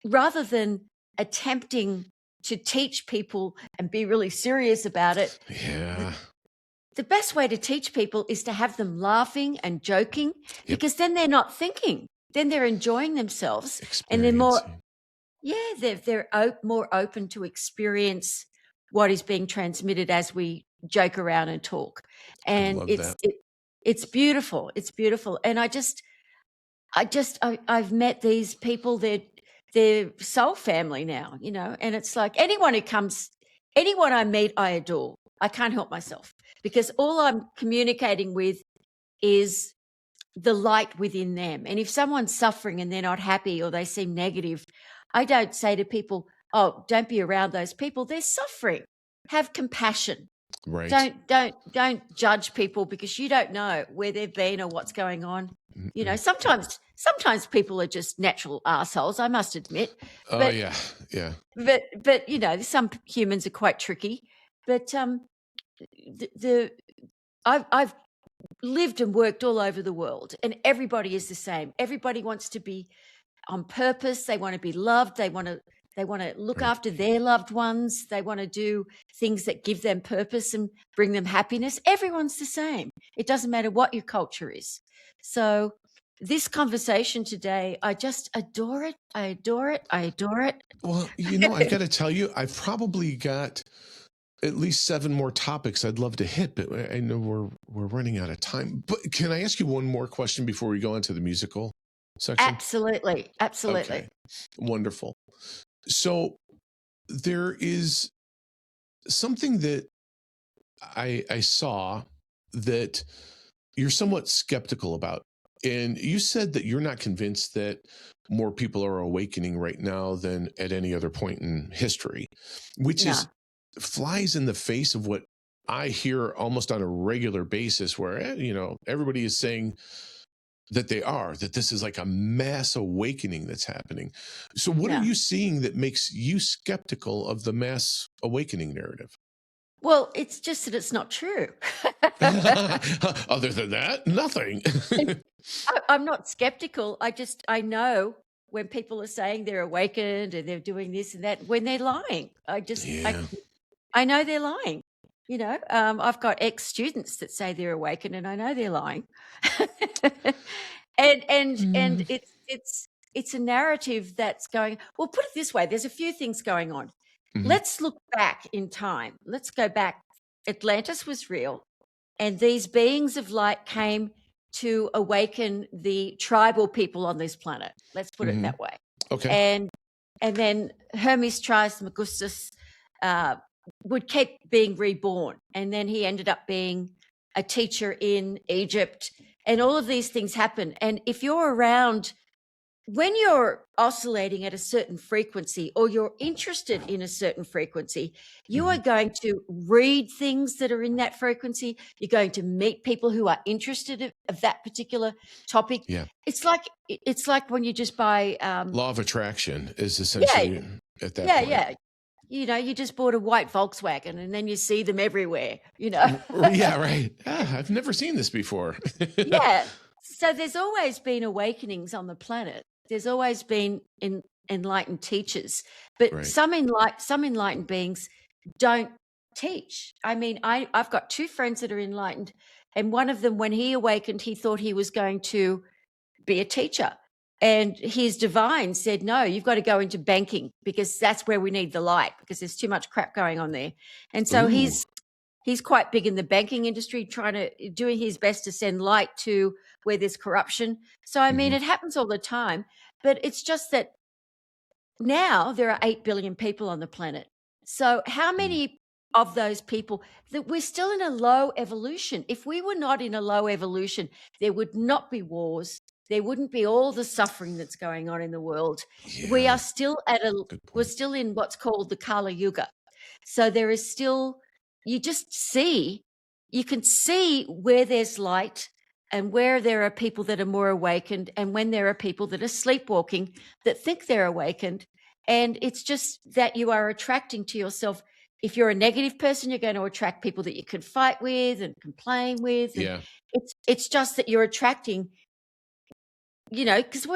rather than attempting to teach people and be really serious about it. Yeah. The best way to teach people is to have them laughing and joking, Yep. because then they're not thinking, then they're enjoying themselves, and they're more, Experiencing. they're more open to experience what is being transmitted as we joke around and talk. I And love it's that. it's beautiful. It's beautiful. And I've met these people. They're soul family now, and it's like anyone I meet, I adore. I can't help myself, because all I'm communicating with is the light within them. And if someone's suffering and they're not happy or they seem negative, I don't say to people, "Oh, don't be around those people. They're suffering." Have compassion. Right. Don't judge people, because you don't know where they've been or what's going on. Sometimes people are just natural assholes, I must admit. Oh, But yeah. Yeah. but some humans are quite tricky. But I've lived and worked all over the world, and everybody is the same. Everybody wants to be on purpose. They want to be loved. They want to look Right. after their loved ones. They want to do things that give them purpose and bring them happiness. Everyone's the same. It doesn't matter what your culture is. So this conversation today, I just adore it. I adore it. I adore it. Well, I got to tell you, I've probably got at least 7 more topics I'd love to hit, but I know we're running out of time. But can I ask you one more question before we go into the musical section? Absolutely. Absolutely. Okay. Wonderful. So there is something that I saw that you're somewhat skeptical about. And you said that you're not convinced that more people are awakening right now than at any other point in history, which No. is flies in the face of what I hear almost on a regular basis, where, everybody is saying that that this is like a mass awakening that's happening. So what are No. you seeing that makes you skeptical of the mass awakening narrative? Well, it's just that it's not true. Other than that, nothing. I'm not skeptical. I know when people are saying they're awakened and they're doing this and that, when they're lying. Yeah. I know they're lying. I've got ex-students that say they're awakened, and I know they're lying. and it's a narrative that's going. Well, put it this way: there's a few things going on. Mhm. Let's look back in time. Let's go back. Atlantis was real, and these beings of light came to awaken the tribal people on this planet. Let's put it that way. Okay. And then Hermes Trismegistus would keep being reborn, and then he ended up being a teacher in Egypt, and all of these things happen. And if you're around, when you're oscillating at a certain frequency, or you're interested in a certain frequency, you are going to read things that are in that frequency. You're going to meet people who are interested of that particular topic. Yeah. It's like when you just buy Law of attraction is essentially at that point. Yeah. You just bought a white Volkswagen, and then you see them everywhere, Yeah, right. I've never seen this before. Yeah. So there's always been awakenings on the planet. There's always been enlightened teachers, but Right. some enlightened beings don't teach. I mean, I've got 2 friends that are enlightened, and one of them, when he awakened, he thought he was going to be a teacher. And his divine said, "No, you've got to go into banking, because that's where we need the light, because there's too much crap going on there." And so Ooh. he's quite big in the banking industry, doing his best to send light to where there's corruption. So, I mean, it happens all the time, but it's just that now there are 8 billion people on the planet. So how many of those people that we're still in a low evolution? If we were not in a low evolution, there would not be wars. There wouldn't be all the suffering that's going on in the world. We are still we're still in what's called the Kala Yuga. So there is still, you can see where there's light and where there are people that are more awakened and when there are people that are sleepwalking that think they're awakened. And it's just that you are attracting to yourself. If you're a negative person, you're going to attract people that you can fight with and complain with. And it's just that you're attracting, because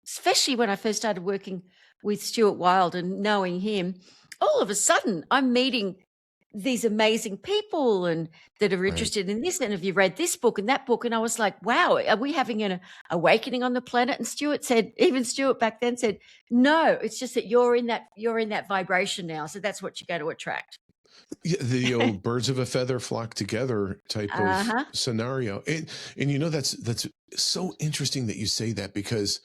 especially when I first started working with Stuart Wilde and knowing him, all of a sudden I'm meeting these amazing people and that are interested in this. And have you read this book and that book? And I was like, wow, are we having an awakening on the planet? And Stuart back then said, no, it's just that you're in that vibration now. So that's what you're going to attract. Yeah, the old birds of a feather flock together type of scenario. And that's so interesting that you say that, because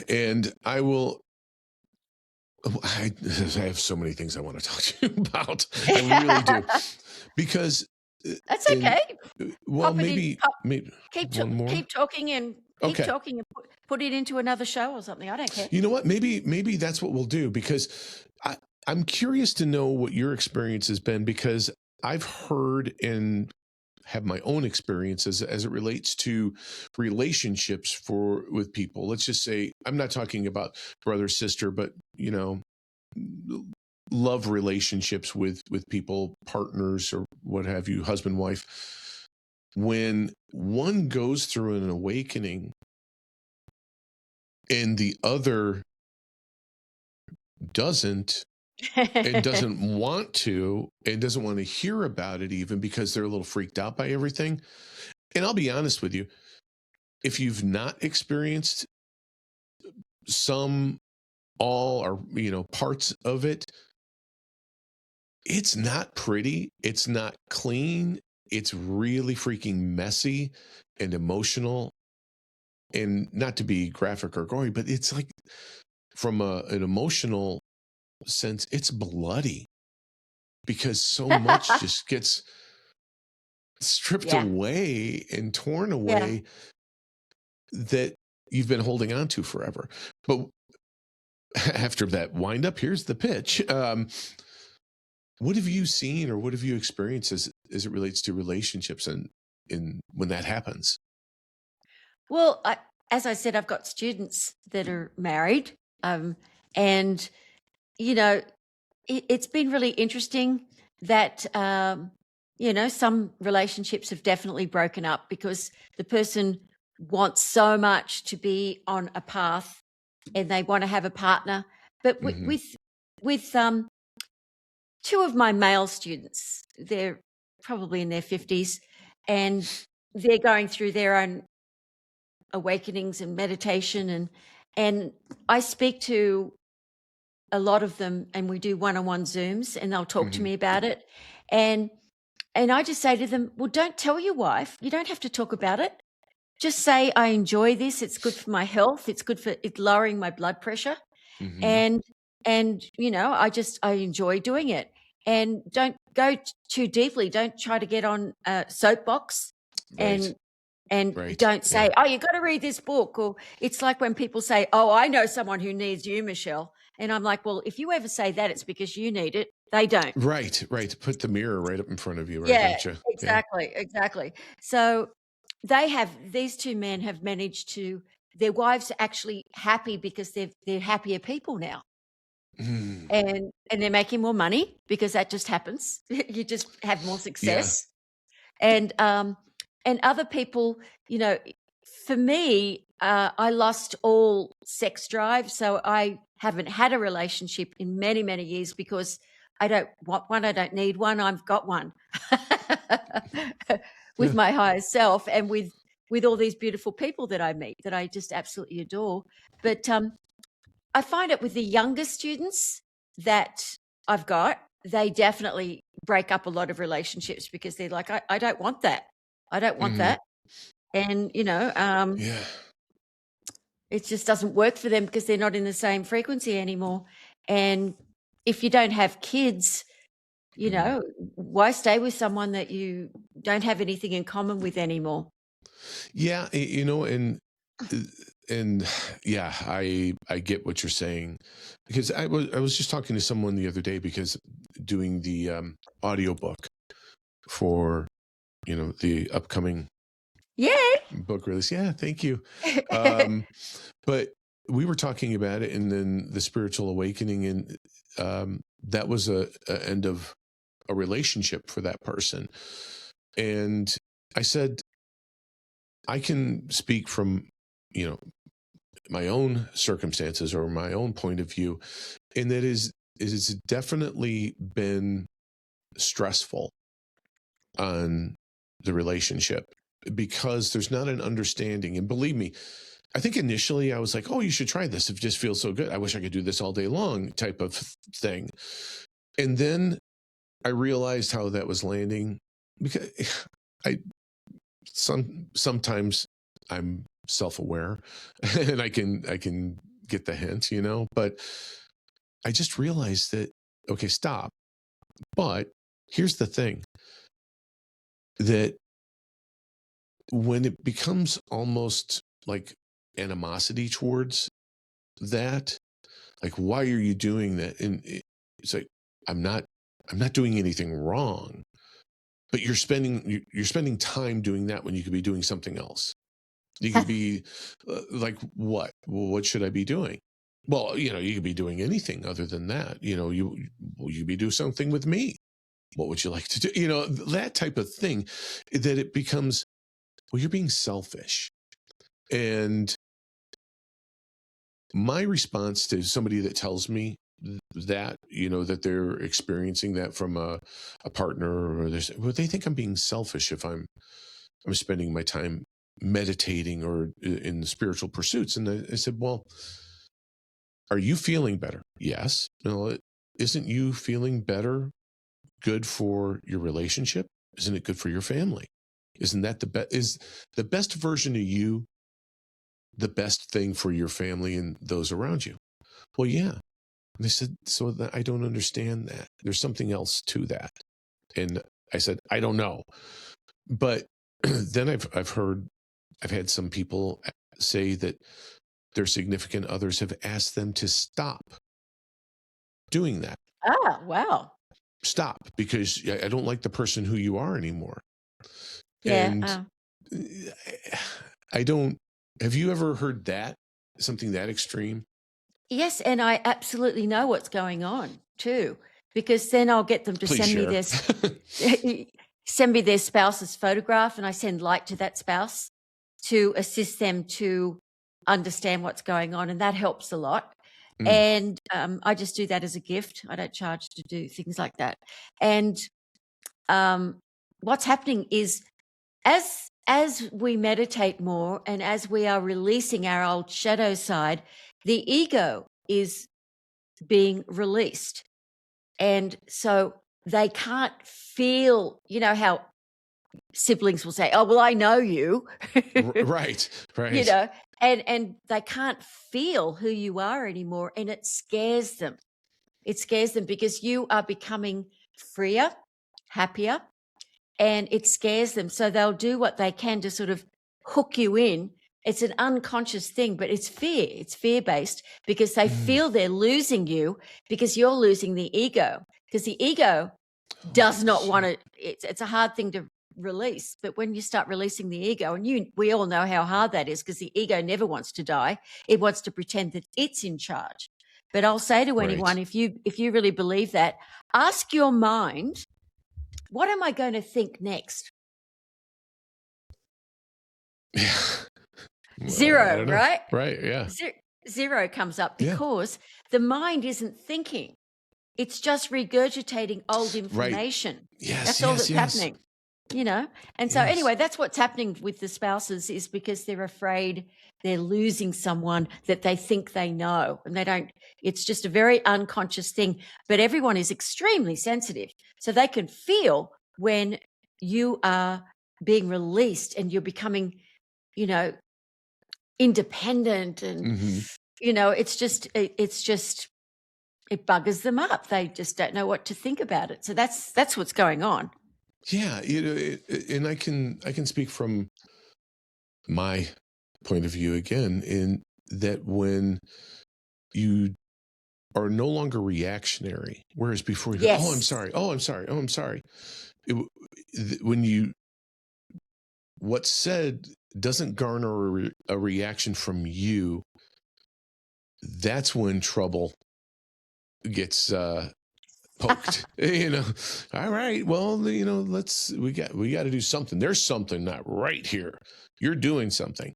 and I have so many things I want to talk to you about. I really do. Because that's okay. Keep talking and put it into another show or something. I don't care. You know what? Maybe that's what we'll do, because I'm curious to know what your experience has been, because I've heard and have my own experiences as it relates to relationships with people. Let's just say, I'm not talking about brother, sister, but love relationships with people, partners or what have you, husband, wife. When one goes through an awakening and the other doesn't, and doesn't want to, and doesn't want to hear about it even because they're a little freaked out by everything. And I'll be honest with you, if you've not experienced all or parts of it, it's not pretty, it's not clean, it's really freaking messy and emotional. And not to be graphic or gory, but it's like, from an emotional sense, it's bloody, because so much just gets stripped away and torn away that you've been holding on to forever. But after that wind up, here's the pitch. What have you seen or what have you experienced as it relates to relationships and when that happens? Well, as I said, I've got students that are married, and it's been really interesting that some relationships have definitely broken up because the person wants so much to be on a path and they want to have a partner. But with two of my male students, they're probably in their 50s, and they're going through their own awakenings and meditation, and I speak to a lot of them, and we do one-on-one Zooms, and they'll talk to me about it. And I just say to them, well, don't tell your wife. You don't have to talk about it. Just say, I enjoy this. It's good for my health. It's good for lowering my blood pressure. And I enjoy doing it. And don't go too deeply. Don't try to get on a soapbox and don't say, oh, you got to read this book. Or it's like when people say, oh, I know someone who needs you, Michele. And I'm like, well, if you ever say that, it's because you need it. They don't. Right. Put the mirror right up in front of you, right? Yeah, exactly. So these two men have managed to, their wives are actually happy because they're happier people now. And they're making more money because that just happens. You just have more success. And other people, for me, I lost all sex drive. So I haven't had a relationship in many, many years because I don't want one. I don't need one. I've got one with my higher self and with all these beautiful people that I meet that I just absolutely adore. But I find it with the younger students that I've got, they definitely break up a lot of relationships because they're like, I don't want that. I don't want that. And, Yeah. it just doesn't work for them because they're not in the same frequency anymore. And if you don't have kids, why stay with someone that you don't have anything in common with anymore? Yeah, and yeah, I get what you're saying, because I was just talking to someone the other day, because doing the audiobook for the upcoming book release. Yeah, thank you. But we were talking about it, and then the spiritual awakening, and that was a end of a relationship for that person. And I said, I can speak from my own circumstances or my own point of view, and that is it's definitely been stressful on the relationship, because there's not an understanding. And believe me, I think initially I was like, oh, you should try this. It just feels so good. I wish I could do this all day long, type of thing. And then I realized how that was landing, because sometimes I'm self-aware and I can get the hint, but I just realized that, okay, stop. But here's the thing, that when it becomes almost like animosity towards that, like, why are you doing that? And it's like, I'm not doing anything wrong, but you're spending time doing that when you could be doing something else. You could be like, what should I be doing? Well, you could be doing anything other than that. You be doing something with me. What would you like to do? That type of thing, that it becomes, well, you're being selfish. And my response to somebody that tells me that, that they're experiencing that from a partner, or they think I'm being selfish if I'm spending my time meditating or in spiritual pursuits. And I said, well, are you feeling better? Yes. No, isn't you feeling better good for your relationship? Isn't it good for your family? Isn't that is the best version of you the best thing for your family and those around you? Well, yeah. And they said, so I don't understand that. There's something else to that. And I said, I don't know. But then I've had some people say that their significant others have asked them to stop doing that. Ah, wow. Stop, because I don't like the person who you are anymore. Yeah. And I don't, have you ever heard that? Something that extreme? Yes, and I absolutely know what's going on too, because then I'll get them to send me their spouse's photograph, and I send light to that spouse to assist them to understand what's going on, and that helps a lot. And I just do that as a gift. I don't charge to do things like that. And what's happening is, as we meditate more and as we are releasing our old shadow side, the ego is being released. And so they can't feel, how siblings will say, oh, well, I know you. Right. And they can't feel who you are anymore. And it scares them. It scares them because you are becoming freer, happier, and it scares them. So they'll do what they can to sort of hook you in. It's an unconscious thing, but it's fear. It's fear-based because they feel they're losing you because you're losing the ego. Because the ego does not want to, it's a hard thing to release. But when you start releasing the ego, and we all know how hard that is, because the ego never wants to die. It wants to pretend that it's in charge. But I'll say to anyone, if you really believe that, ask your mind, what am I going to think next? Zero, right? Right, yeah. Zero comes up because the mind isn't thinking. It's just regurgitating old information. Yes, that's all that's happening. And so anyway, that's what's happening with the spouses, is because they're afraid they're losing someone that they think they know, and they don't. It's just a very unconscious thing, but everyone is extremely sensitive, so they can feel when you are being released and you're becoming, independent, and it buggers them up. They just don't know what to think about it. So that's what's going on. Yeah, and I can speak from my point of view again, in that when you are no longer reactionary, whereas before you go, oh, I'm sorry, oh, I'm sorry, oh, I'm sorry. What's said doesn't garner a reaction from you, that's when trouble gets poked. All right, well, we got to do something. There's something not right here. You're doing something.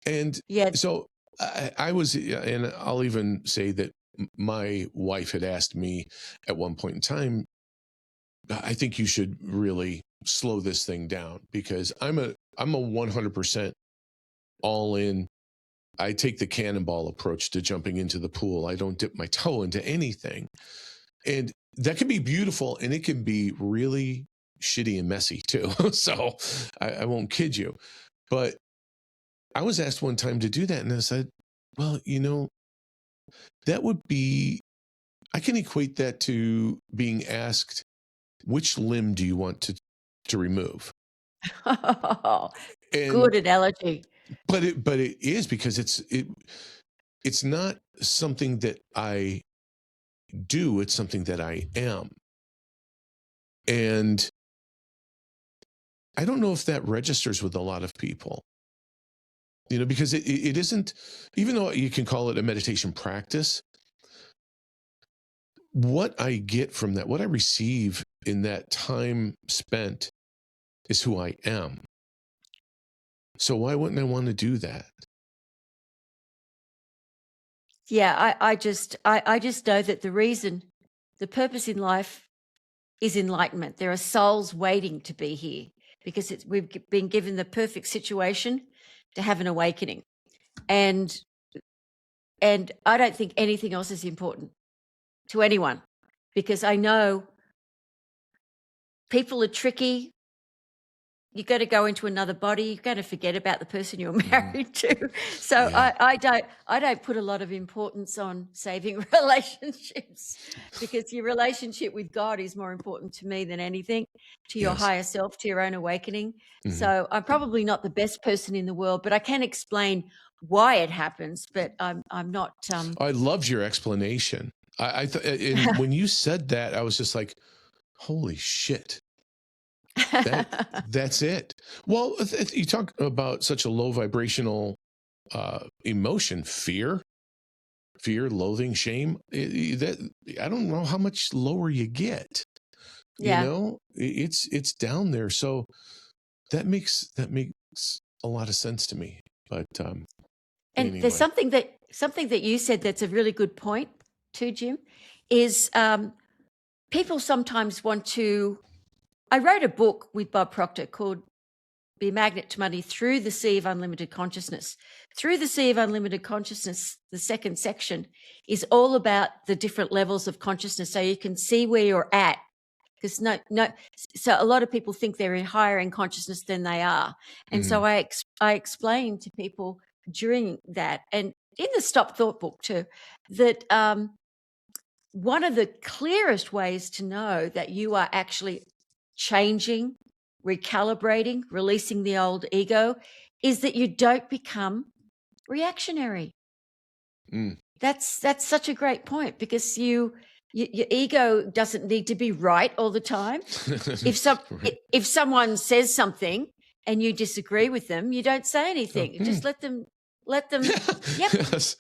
And so I was, and I'll even say that my wife had asked me at one point in time, I think you should really slow this thing down, because I'm a 100% all in. I take the cannonball approach to jumping into the pool. I don't dip my toe into anything. And that can be beautiful, and it can be really shitty and messy too. So I won't kid you. But I was asked one time to do that, and I said, well, that would be, I can equate that to being asked, which limb do you want to remove? Good analogy. But it is, because it's not something that I do, it's something that I am. And I don't know if that registers with a lot of people, because it isn't, even though you can call it a meditation practice, what I get from that, what I receive in that time spent, is who I am. So why wouldn't I want to do that? Yeah, I just know that the purpose in life is enlightenment. There are souls waiting to be here, because we've been given the perfect situation to have an awakening. And I don't think anything else is important to anyone, because I know people are tricky. You've got to go into another body. You're going to forget about the person you're married to. So yeah. I don't put a lot of importance on saving relationships, because your relationship with God is more important to me than anything, to your higher self, to your own awakening. Mm-hmm. So I'm probably not the best person in the world, but I can explain why it happens. But I'm not. I loved your explanation. When you said that, I was just like, holy shit. That's it. Well, you talk about such a low vibrational emotion, fear, loathing, shame. That I don't know how much lower you get. Yeah. It's down there. So that makes a lot of sense to me. But and anyway. There's something that you said that's a really good point too, Jim, is people sometimes want to. I wrote a book with Bob Proctor called Be a Magnet to Money Through the Sea of Unlimited Consciousness. Through the Sea of Unlimited Consciousness, the second section is all about the different levels of consciousness, so you can see where you're at. Because so a lot of people think they're in higher in consciousness than they are. And so I explain to people during that, and in the Stop Thought book too, that one of the clearest ways to know that you are actually changing, recalibrating, releasing the old ego, is that you don't become reactionary. That's such a great point, because your ego doesn't need to be right all the time. If someone says something and you disagree with them, you don't say anything. Just let them. Yep. Yes.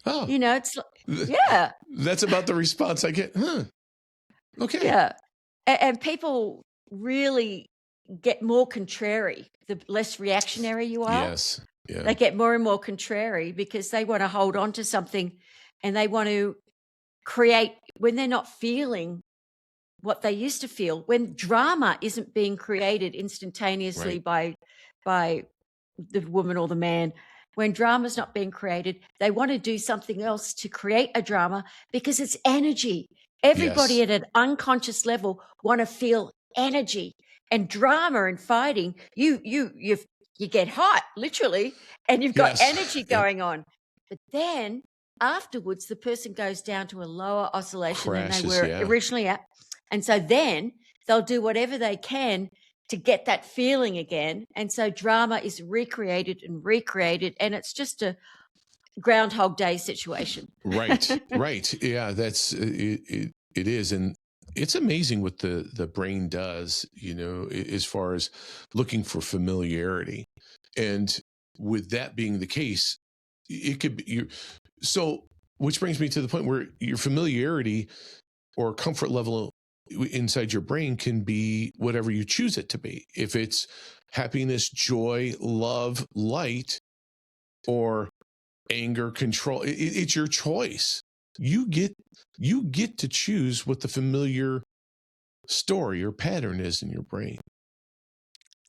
Oh. It's yeah. That's about the response I get. Huh. Okay. Yeah. And people really get more contrary the less reactionary you are. Yes. Yeah. They get more and more contrary, because they want to hold on to something, and they want to create, when they're not feeling what they used to feel when drama isn't being created instantaneously by the woman or the man. When drama's not being created, they want to do something else to create a drama because it's energy. Everybody Yes. at an unconscious level want to feel energy, and drama and fighting. You get hot, literally, and you've got Yes. energy Yep. going on. But then afterwards, the person goes down to a lower oscillation than they Crashes, were yeah. originally at, and so then they'll do whatever they can to get that feeling again. And so drama is recreated, and it's just a Groundhog Day situation. Right, right. Yeah, that's it is. And it's amazing what the brain does, as far as looking for familiarity. And with that being the case, it could be so, which brings me to the point where your familiarity or comfort level inside your brain can be whatever you choose it to be. If it's happiness, joy, love, light, or anger, control, it's your choice. You get to choose what the familiar story or pattern is in your brain.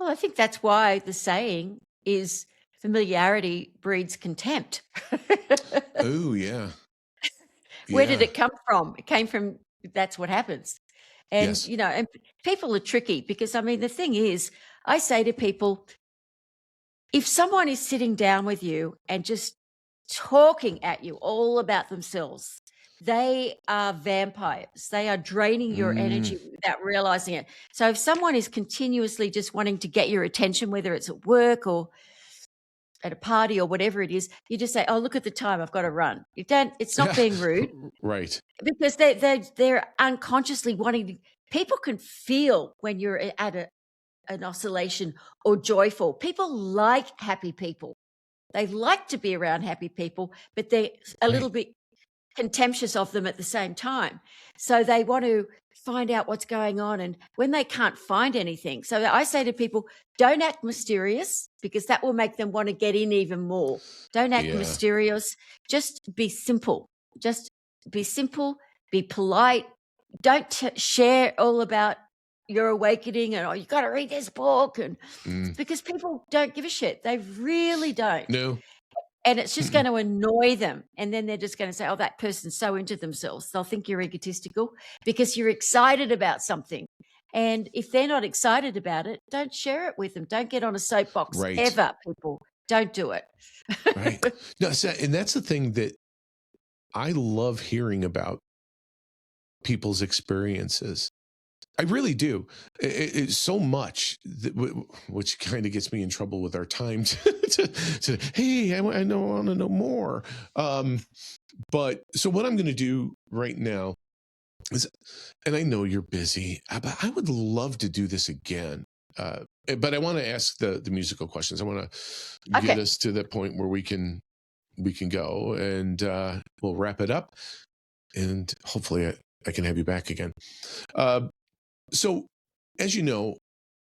Well, I think that's why the saying is familiarity breeds contempt. Oh, yeah. Where did it come from? It came from, that's what happens. And, Yes. and people are tricky because, the thing is, I say to people, if someone is sitting down with you and just talking at you all about themselves, they are vampires. They are draining your energy without realizing it. So if someone is continuously just wanting to get your attention, whether it's at work or at a party or whatever it is, you just say, "Oh, look at the time, I've got to run." You don't. It's not being rude, Right? Because they're unconsciously wanting to. People can feel when you're at an oscillation or joyful. People like happy people. They like to be around happy people, but they're a little bit contemptuous of them at the same time. So they want to find out what's going on. And when they can't find anything, so I say to people, don't act mysterious because that will make them want to get in even more. Don't act mysterious. Just be simple. Just be simple, be polite. Don't share all about your awakening and, you got to read this book. And because people don't give a shit. They really don't. No. And it's just going to annoy them. And then they're just going to say, oh, that person's so into themselves. They'll think you're egotistical because you're excited about something. And if they're not excited about it, don't share it with them. Don't get on a soapbox ever, people. Don't do it. Right. No, and that's the thing that I love hearing about people's experiences. I really do. It's so much, which kind of gets me in trouble with our time to hey, I want to know more. But so what I'm going to do right now is, and I know you're busy, but I would love to do this again. But I want to ask the musical questions. I want to get us to that point where we can go, and we'll wrap it up, and hopefully I can have you back again. So, as you know,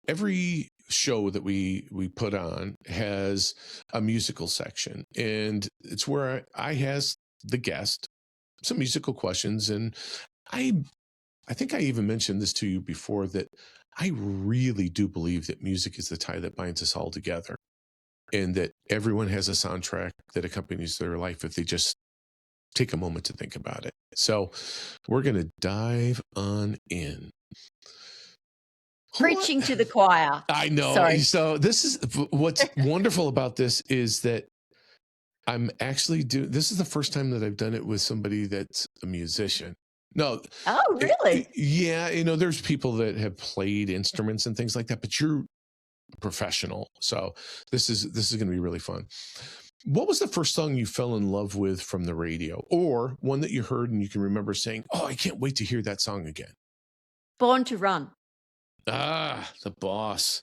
every show that we put on has a musical section, and it's where I ask the guest some musical questions. And I think I even mentioned this to you before, that I really do believe that music is the tie that binds us all together, and that everyone has a soundtrack that accompanies their life if they just take a moment to think about it. So we're going to dive on in. Preaching to the choir. I know. Sorry. So this is what's wonderful about this, is that I'm actually this is the first time that I've done it with somebody that's a musician. No. Oh, really? Yeah. There's people that have played instruments and things like that, but you're a professional. So this is going to be really fun. What was the first song you fell in love with from the radio, or one that you heard and you can remember saying, "Oh, I can't wait to hear that song again"? Born to Run. Ah, the boss.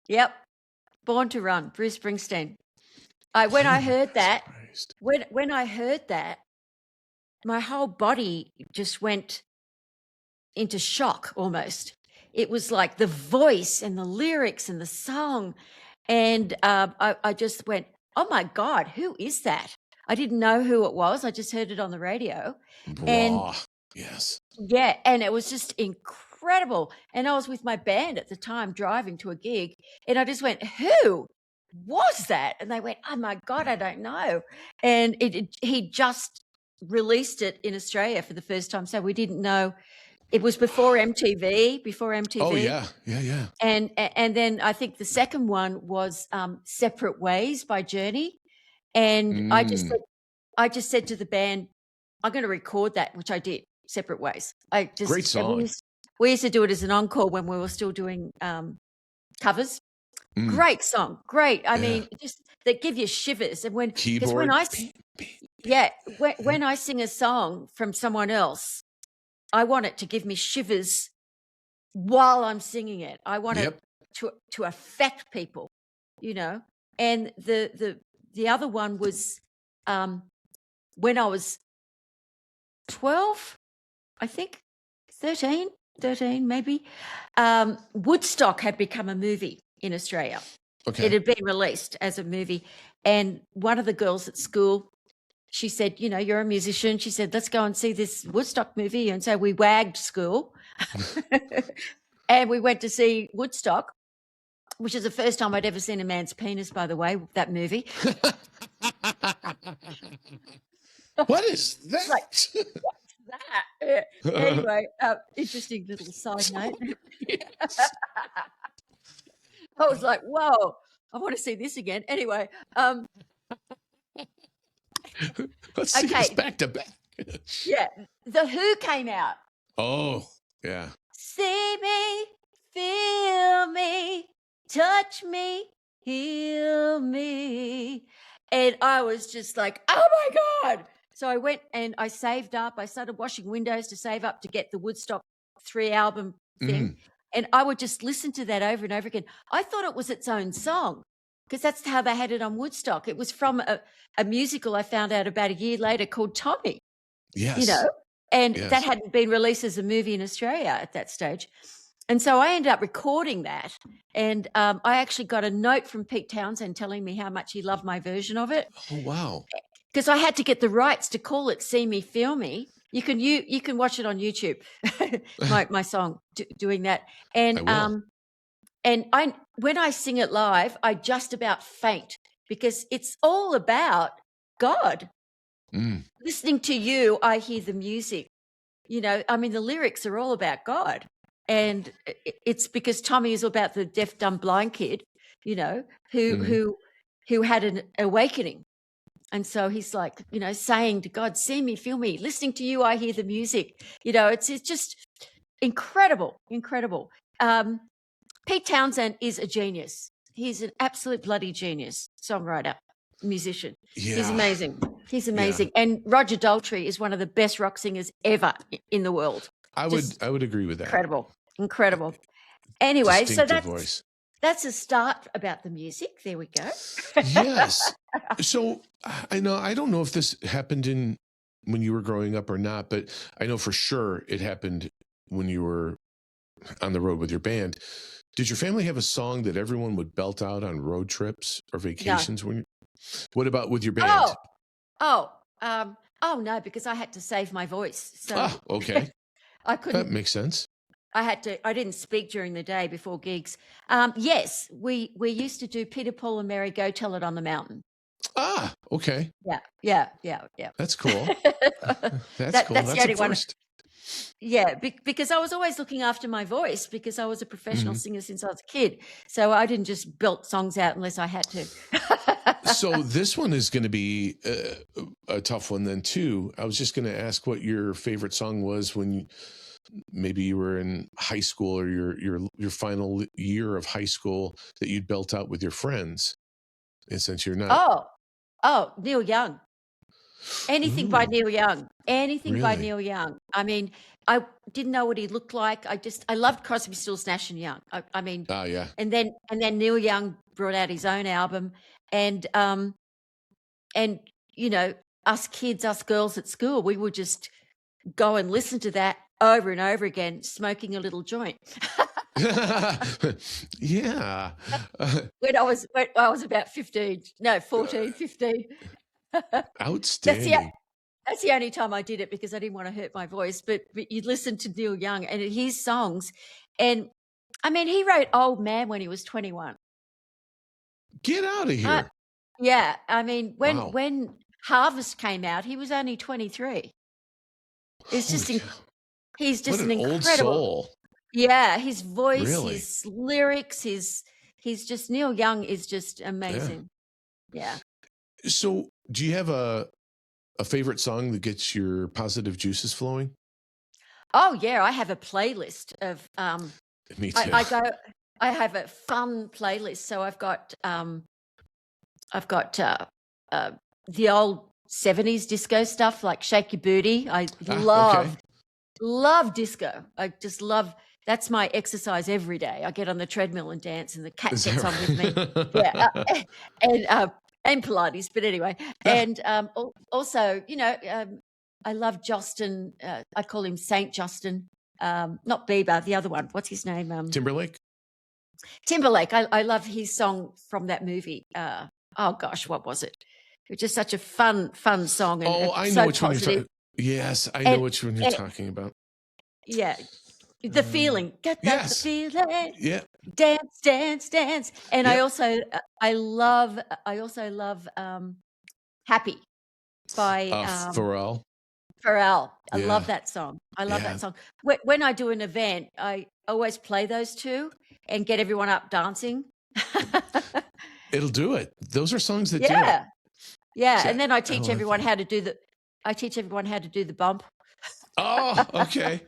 Yep. Born to Run, Bruce Springsteen. When I heard that, my whole body just went into shock almost. It was like the voice and the lyrics and the song. And I just went, oh my God, who is that? I didn't know who it was. I just heard it on the radio. And yes. Yeah. And it was just incredible. incredible. And I was with my band at the time driving to a gig, and I just went, who was that? And they went, oh my God, I don't know. And he just released it in Australia for the first time. So we didn't know. It was before MTV. Oh, yeah. And then I think the second one was Separate Ways by Journey. And I just said to the band, I'm going to record that, which I did, Separate Ways. Great song. We used to do it as an encore when we were still doing covers. Great song. Great. I mean, just they give you shivers. And when I sing a song from someone else, I want it to give me shivers while I'm singing it. I want it to affect people, you know. And the other one was when I was 12, I think, 13 maybe. Woodstock had become a movie in Australia. Okay. It had been released as a movie. And one of the girls at school, she said, you know, you're a musician. She said, let's go and see this Woodstock movie. And so we wagged school and we went to see Woodstock, which is the first time I'd ever seen a man's penis, by the way, that movie. What is that? What's that? Yeah. Anyway, interesting little side note. Yes. I was like, whoa, I want to see this again. Anyway. Let's see this back to back. Yeah. The Who came out. Oh, yeah. See me, feel me, touch me, heal me. And I was just like, oh my God. So I went and I saved up. I started washing windows to save up to get the Woodstock 3 album thing. And I would just listen to that over and over again. I thought it was its own song because that's how they had it on Woodstock. It was from a musical I found out about a year later called Tommy. Yes. You know, and that hadn't been released as a movie in Australia at that stage. And so I ended up recording that. And I actually got a note from Pete Townsend telling me how much he loved my version of it. Oh, wow. Because I had to get the rights to call it See Me, Feel Me. You can watch it on YouTube, my song doing that. And when I sing it live, I just about faint because it's all about God. Listening to you, I hear the music. You know, I mean, the lyrics are all about God. And it's because Tommy is about the deaf, dumb, blind kid, you know, who had an awakening. And so he's like, you know, saying to God, see me, feel me, listening to you, I hear the music. You know, it's just incredible. Pete Townsend is a genius. He's an absolute bloody genius, songwriter, musician. Yeah. He's amazing. Yeah. And Roger Daltrey is one of the best rock singers ever in the world. I would agree with that. Incredible. Anyway, distinctive so voice. That's a start about the music. There we go. Yes. So I don't know if this happened when you were growing up or not, but I know for sure it happened when you were on the road with your band. Did your family have a song that everyone would belt out on road trips or vacations? No. What about with your band? No, because I had to save my voice. So okay. I couldn't. That makes sense. I didn't speak during the day before gigs. Yes, we used to do Peter, Paul and Mary Go Tell It on the Mountain. Ah, okay. Yeah. That's cool. That's cool. That's the only one. First. Yeah, because I was always looking after my voice because I was a professional singer since I was a kid. So I didn't just belt songs out unless I had to. So this one is going to be a tough one then too. I was just going to ask what your favorite song was when maybe you were in high school or your final year of high school that you'd belt out with your friends. And since you're not. Oh, Neil Young. Anything by Neil Young. By Neil Young. I mean, I didn't know what he looked like. I loved Crosby, Stills, Nash and Young. I mean, yeah. And then Neil Young brought out his own album, and you know, us girls at school, we would just go and listen to that over and over again, smoking a little joint. Yeah. When I was about 14, 15. Outstanding. That's the only time I did it because I didn't want to hurt my voice. But you listen to Neil Young and his songs, and I mean, he wrote "Old Man" when he was 21. Get out of here! Yeah, I mean, Wow. when Harvest came out, he was only 23. It's just he's just what an an old incredible. soul. Yeah, his voice, Really? his lyrics, he's just Neil Young is just amazing. Yeah. So, do you have a favorite song that gets your positive juices flowing? Oh yeah, I have a playlist of Me too. I have a fun playlist. So I've got the old 70s disco stuff like Shake Your Booty. I love disco. I just love, that's my exercise every day. I get on the treadmill and dance, and the cat gets on with me. Yeah, and Pilates. But anyway, and also, I love Justin. I call him Saint Justin. Not Bieber, the other one. What's his name? Timberlake. Timberlake. I love his song from that movie. Oh gosh, what was it? It was just such a fun song. And I know so which one you're talking. Yes, I know which one you're talking about. Yeah, the feeling. Get that Yes. feeling. Yeah. Dance, dance, dance. And Yep. I also love Happy by Pharrell. Pharrell. I Yeah. love that song. I love that song. When I do an event, I always play those two and get everyone up dancing. It'll do it. Those are songs that do it. Yeah, and then I teach everyone how to do the bump. Oh, okay.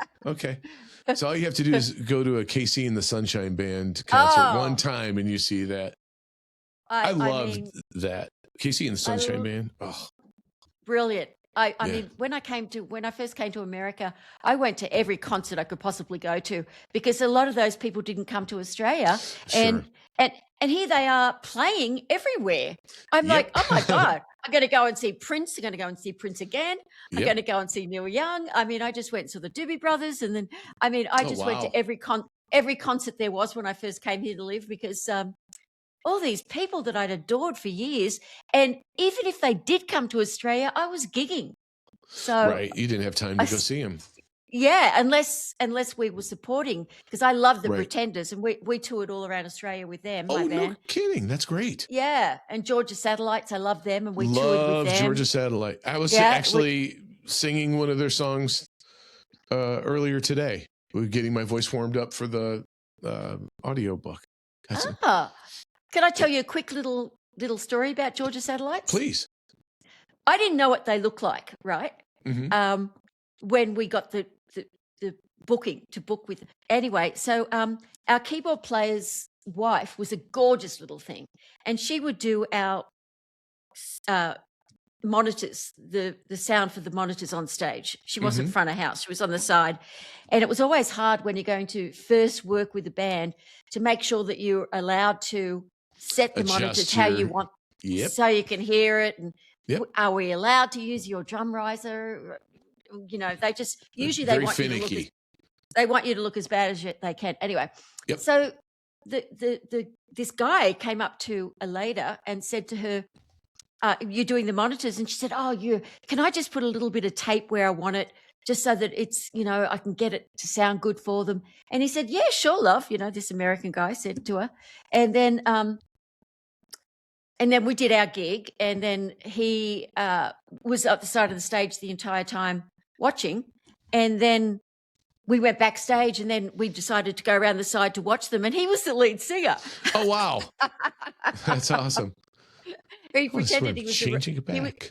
So all you have to do is go to a KC and the Sunshine Band concert one time, and you see that. I loved that KC and the Sunshine Band. Oh, brilliant! I mean, when I first came to America, I went to every concert I could possibly go to because a lot of those people didn't come to Australia, and here they are playing everywhere. I'm like, oh my God, I'm going to go and see Prince. I'm going to go and see Prince again. I'm going to go and see Neil Young. I mean, I just went and saw the Doobie Brothers, and then I just went to every concert there was when I first came here to live because all these people that I'd adored for years, and even if they did come to Australia, I was gigging. So you didn't have time to go see them. Yeah, unless we were supporting, because I love the Pretenders, and we toured all around Australia with them. Oh, no kidding! That's great. Yeah, and Georgia Satellites, I love them, and we toured with them. Georgia Satellite. I was actually singing one of their songs earlier today. We're getting my voice warmed up for the audio book. Can I tell you a quick little story about Georgia Satellites? Please. I didn't know what they look like, right? Mm-hmm. When we got the booking to book with. Anyway, so our keyboard player's wife was a gorgeous little thing, and she would do our monitors, the sound for the monitors on stage. She wasn't front of house, she was on the side, and it was always hard when you're going to first work with the band to make sure that you're allowed to set the monitors how you want, so you can hear it. And are we allowed to use your drum riser? They just usually they want finicky. They want you to look as bad as they can. Anyway, so this guy came up to Aleda and said to her, "You're doing the monitors," and she said, "Oh, can I just put a little bit of tape where I want it, just so that it's I can get it to sound good for them?" And he said, "Yeah, sure, love." This American guy said to her, and then we did our gig, and then he was at the side of the stage the entire time watching, and then we went backstage, and then we decided to go around the side to watch them, and he was the lead singer. Oh, wow. That's awesome. He pretended he was changing it back.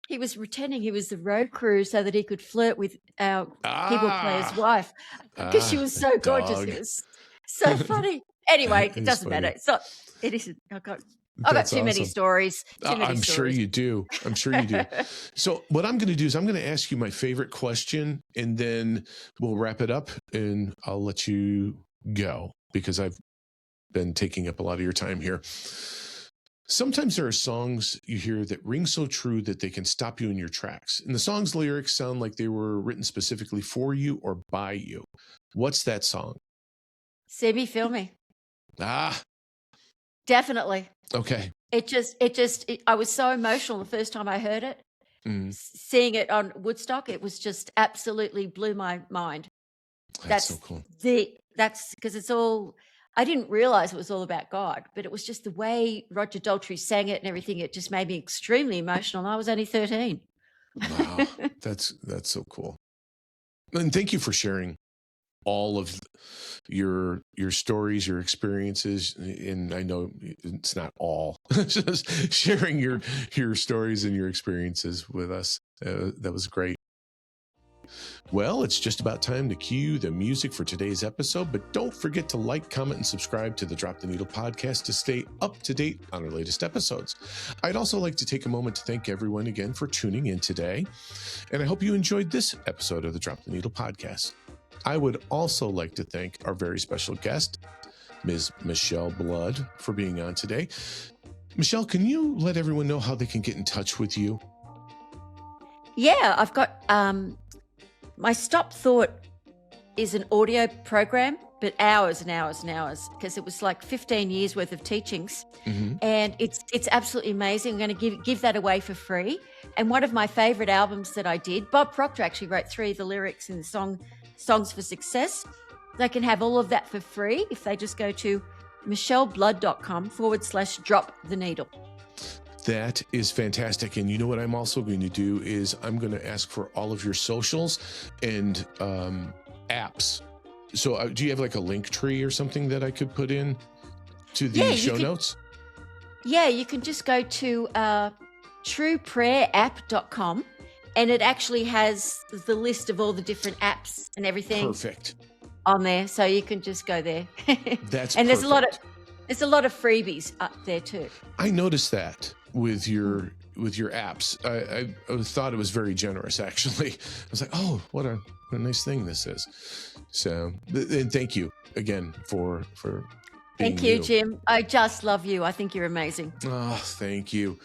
He was pretending he was the road crew so that he could flirt with our keyboard player's wife because she was so gorgeous. It was so funny. Anyway, it doesn't matter. It's not. It isn't. I've got too many stories. I'm sure you do. So what I'm going to do is I'm going to ask you my favorite question, and then we'll wrap it up, and I'll let you go because I've been taking up a lot of your time here. Sometimes there are songs you hear that ring so true that they can stop you in your tracks. And the song's lyrics sound like they were written specifically for you or by you. What's that song? See Me, Feel Me. Definitely. Okay. I was so emotional the first time I heard it. Mm. Seeing it on Woodstock, it was just absolutely blew my mind. That's so cool. That's because it's all, I didn't realize it was all about God, but it was just the way Roger Daltrey sang it and everything. It just made me extremely emotional. And I was only 13. Wow. That's so cool. And thank you for sharing all of your stories, your experiences. And I know it's not all, just sharing your stories and your experiences with us. That was great. Well, it's just about time to cue the music for today's episode, but don't forget to like, comment, and subscribe to the Drop the Needle podcast to stay up to date on our latest episodes. I'd also like to take a moment to thank everyone again for tuning in today, and I hope you enjoyed this episode of the Drop the Needle podcast. I would also like to thank our very special guest, Ms. Michele Blood, for being on today. Michele, can you let everyone know how they can get in touch with you? Yeah, I've got my Stop Thought is an audio program, but hours and hours and hours, because it was like 15 years worth of teachings. Mm-hmm. And it's absolutely amazing. I'm going to give that away for free. And one of my favorite albums that I did, Bob Proctor actually wrote 3 of the lyrics in the Songs for Success. They can have all of that for free if they just go to micheleblood.com/drop the needle. That is fantastic. And you know what I'm also going to do is I'm going to ask for all of your socials and apps. So do you have like a link tree or something that I could put in to the show notes? Yeah, you can just go to trueprayerapp.com, and it actually has the list of all the different apps and everything. Perfect. On there. So you can just go there. That's and perfect. there's a lot of freebies up there too. I noticed that with your apps. I thought it was very generous, actually. I was like, oh, what a nice thing this is. So, and thank you again for being Thank you, Jim. I just love you. I think you're amazing. Oh, thank you.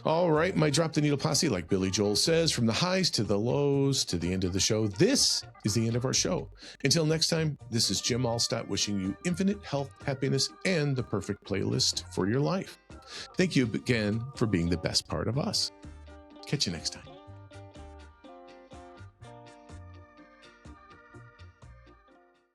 All right, my Drop the Needle posse, like Billy Joel says, from the highs to the lows to the end of the show, this is the end of our show. Until next time, this is Jim Allstott wishing you infinite health, happiness, and the perfect playlist for your life. Thank you again for being the best part of us. Catch you next time.